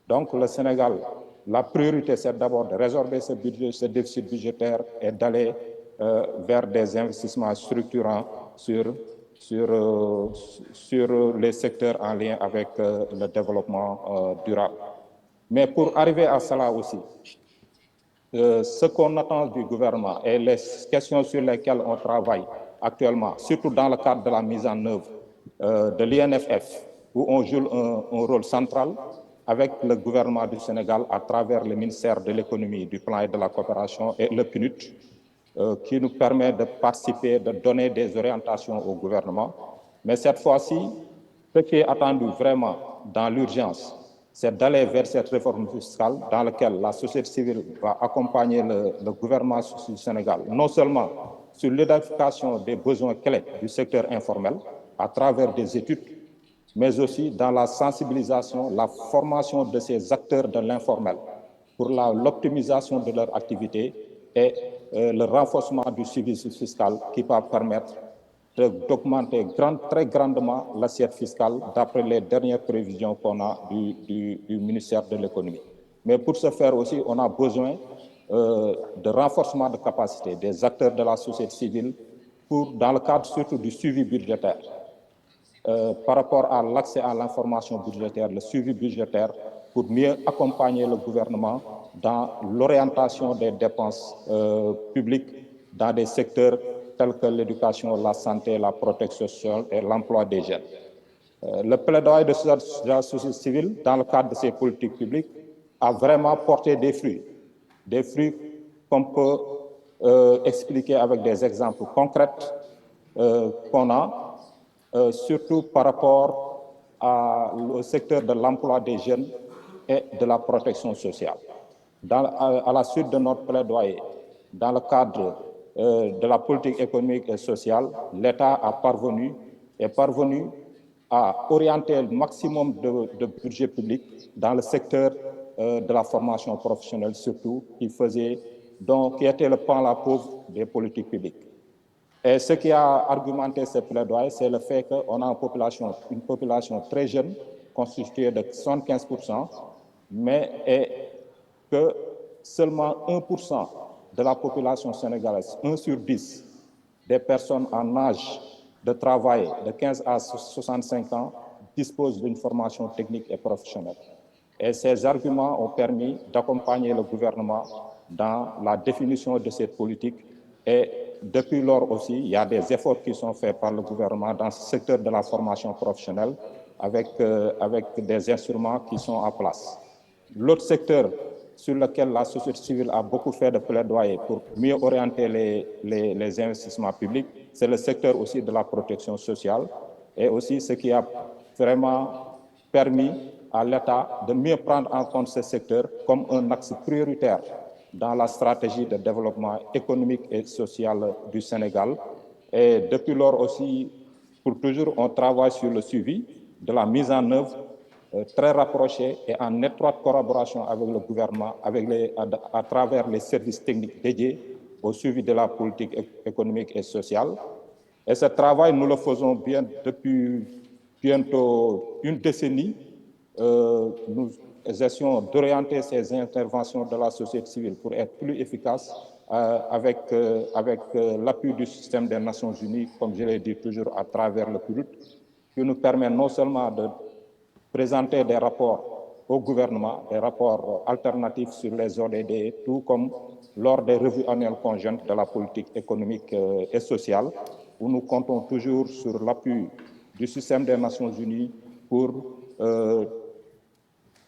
Donc le Sénégal, la priorité, c'est d'abord de résorber ce déficit budgétaire et d'aller vers des investissements structurants sur les secteurs en lien avec le développement durable. Mais pour arriver à cela aussi, ce qu'on attend du gouvernement et les questions sur lesquelles on travaille actuellement, surtout dans le cadre de la mise en œuvre de l'INFF, où on joue un rôle central avec le gouvernement du Sénégal à travers le ministère de l'économie, du plan et de la coopération et le PNUD, qui nous permet de participer, de donner des orientations au gouvernement. Mais cette fois-ci, ce qui est attendu vraiment dans l'urgence, c'est d'aller vers cette réforme fiscale dans laquelle la société civile va accompagner le gouvernement du Sénégal, non seulement sur l'identification des besoins clés du secteur informel à travers des études, mais aussi dans la sensibilisation, la formation de ces acteurs de l'informel pour l'optimisation de leur activité et le renforcement du civisme fiscal qui va permettre d'augmenter très grandement l'assiette fiscale d'après les dernières prévisions qu'on a du ministère de l'économie. Mais pour ce faire aussi, on a besoin de renforcement de capacité des acteurs de la société civile dans le cadre surtout du suivi budgétaire. Par rapport à l'accès à l'information budgétaire, le suivi budgétaire, pour mieux accompagner le gouvernement dans l'orientation des dépenses publiques dans des secteurs tels que l'éducation, la santé, la protection sociale et l'emploi des jeunes. Le plaidoyer de la société civile dans le cadre de ces politiques publiques a vraiment porté des fruits qu'on peut expliquer avec des exemples concrets qu'on a, surtout par rapport au secteur de l'emploi des jeunes et de la protection sociale. À la suite de notre plaidoyer, dans le cadre de la politique économique et sociale, l'État est parvenu à orienter le maximum de budget public dans le secteur de la formation professionnelle, surtout, qui était le pan la pauvre des politiques publiques. Et ce qui a argumenté ce plaidoyer, c'est le fait qu'on a une population très jeune, constituée de 75%, mais que seulement 1% de la population sénégalaise, 1 sur 10 des personnes en âge de travail de 15 à 65 ans disposent d'une formation technique et professionnelle. Et ces arguments ont permis d'accompagner le gouvernement dans la définition de cette politique. Et depuis lors aussi, il y a des efforts qui sont faits par le gouvernement dans ce secteur de la formation professionnelle avec des instruments qui sont en place. L'autre secteur sur lequel la société civile a beaucoup fait de plaidoyer pour mieux orienter les investissements publics, c'est le secteur aussi de la protection sociale et aussi ce qui a vraiment permis à l'État de mieux prendre en compte ce secteur comme un axe prioritaire dans la stratégie de développement économique et social du Sénégal. Et depuis lors aussi, pour toujours, on travaille sur le suivi de la mise en œuvre très rapprochée et en étroite collaboration avec le gouvernement, à travers les services techniques dédiés au suivi de la politique économique et sociale. Et ce travail, nous le faisons bien depuis bientôt une décennie. Nous gestion, d'orienter ces interventions de la société civile pour être plus efficaces avec l'appui du système des Nations Unies, comme je l'ai dit toujours, à travers le PULT, qui nous permet non seulement de présenter des rapports au gouvernement, des rapports alternatifs sur les ODD, tout comme lors des revues annuelles conjointes de la politique économique et sociale, où nous comptons toujours sur l'appui du système des Nations Unies pour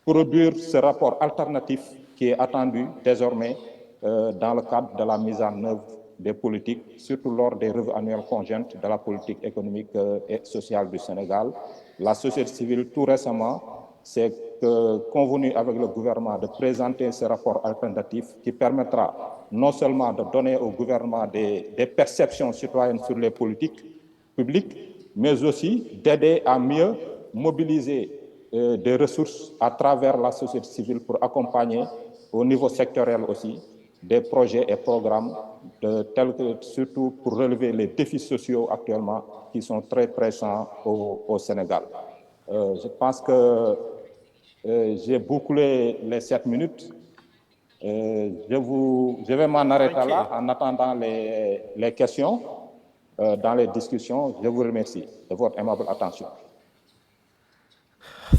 produire ce rapport alternatif qui est attendu désormais dans le cadre de la mise en œuvre des politiques, surtout lors des revues annuelles conjointes de la politique économique et sociale du Sénégal. La société civile, tout récemment, s'est convenue avec le gouvernement de présenter ce rapport alternatif qui permettra non seulement de donner au gouvernement des perceptions citoyennes sur les politiques publiques, mais aussi d'aider à mieux mobiliser des ressources à travers la société civile pour accompagner au niveau sectoriel aussi des projets et programmes tels que surtout pour relever les défis sociaux actuellement qui sont très pressants au Sénégal. Je pense que j'ai bouclé les 7 minutes. Je vais m'en arrêter là en attendant les questions dans les discussions. Je vous remercie de votre aimable attention.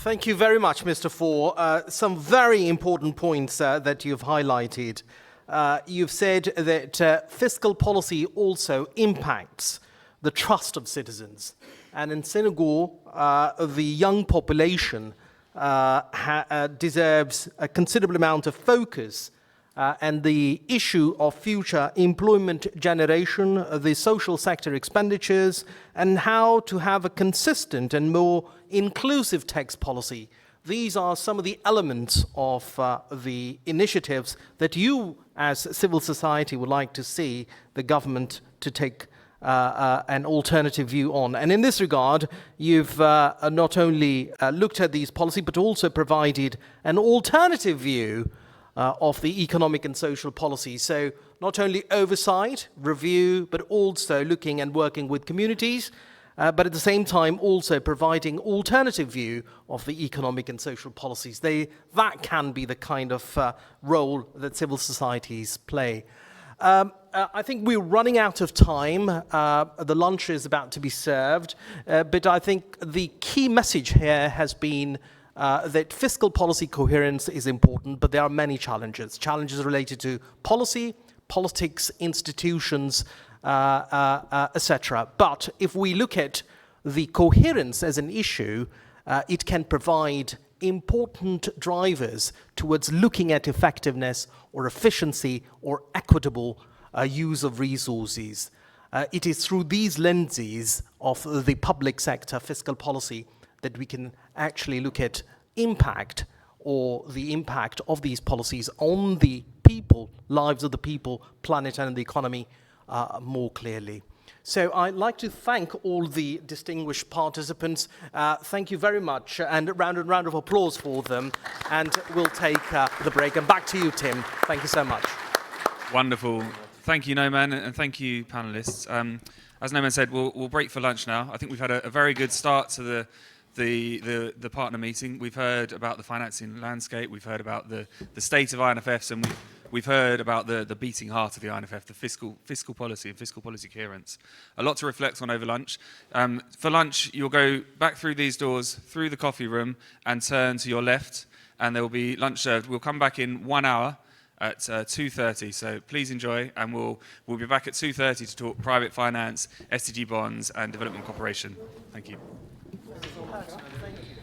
Thank you very much, Mr. Faure. Some very important points that you've highlighted. You've said that fiscal policy also impacts the trust of citizens. And in Senegal, the young population deserves a considerable amount of focus. And the issue of future employment generation, the social sector expenditures, and how to have a consistent and more inclusive tax policy. These are some of the elements of the initiatives that you, as civil society, would like to see the government to take an alternative view on. And in this regard, you've not only looked at these policies, but also provided an alternative view of the economic and social policy. So not only oversight, review, but also looking and working with communities, but at the same time also providing alternative view of the economic and social policies. That can be the kind of role that civil societies play. I think we're running out of time. The lunch is about to be served, but I think the key message here has been that fiscal policy coherence is important, but there are many challenges. Challenges related to policy, politics, institutions, etc. But if we look at the coherence as an issue, it can provide important drivers towards looking at effectiveness or efficiency or equitable use of resources. It is through these lenses of the public sector fiscal policy that we can actually look at impact or the impact of these policies on the people, lives of the people, planet and the economy more clearly. So I'd like to thank all the distinguished participants. Thank you very much, and a round of applause for them. And we'll take the break. And back to you, Tim. Thank you so much. Wonderful. Thank you, Noman, and thank you, panelists. As Noman said, we'll break for lunch now. I think we've had a very good start to the partner meeting. We've heard about the financing landscape. We've heard about the state of INFFs, and we've heard about the beating heart of the INFF, the fiscal policy and fiscal policy coherence. A lot to reflect on over lunch. For lunch, you'll go back through these doors, through the coffee room, and turn to your left, and there will be lunch served. We'll come back in 1 hour at 2:30, so please enjoy, and we'll be back at 2:30 to talk private finance, SDG bonds, and development cooperation. Thank you. Thank you.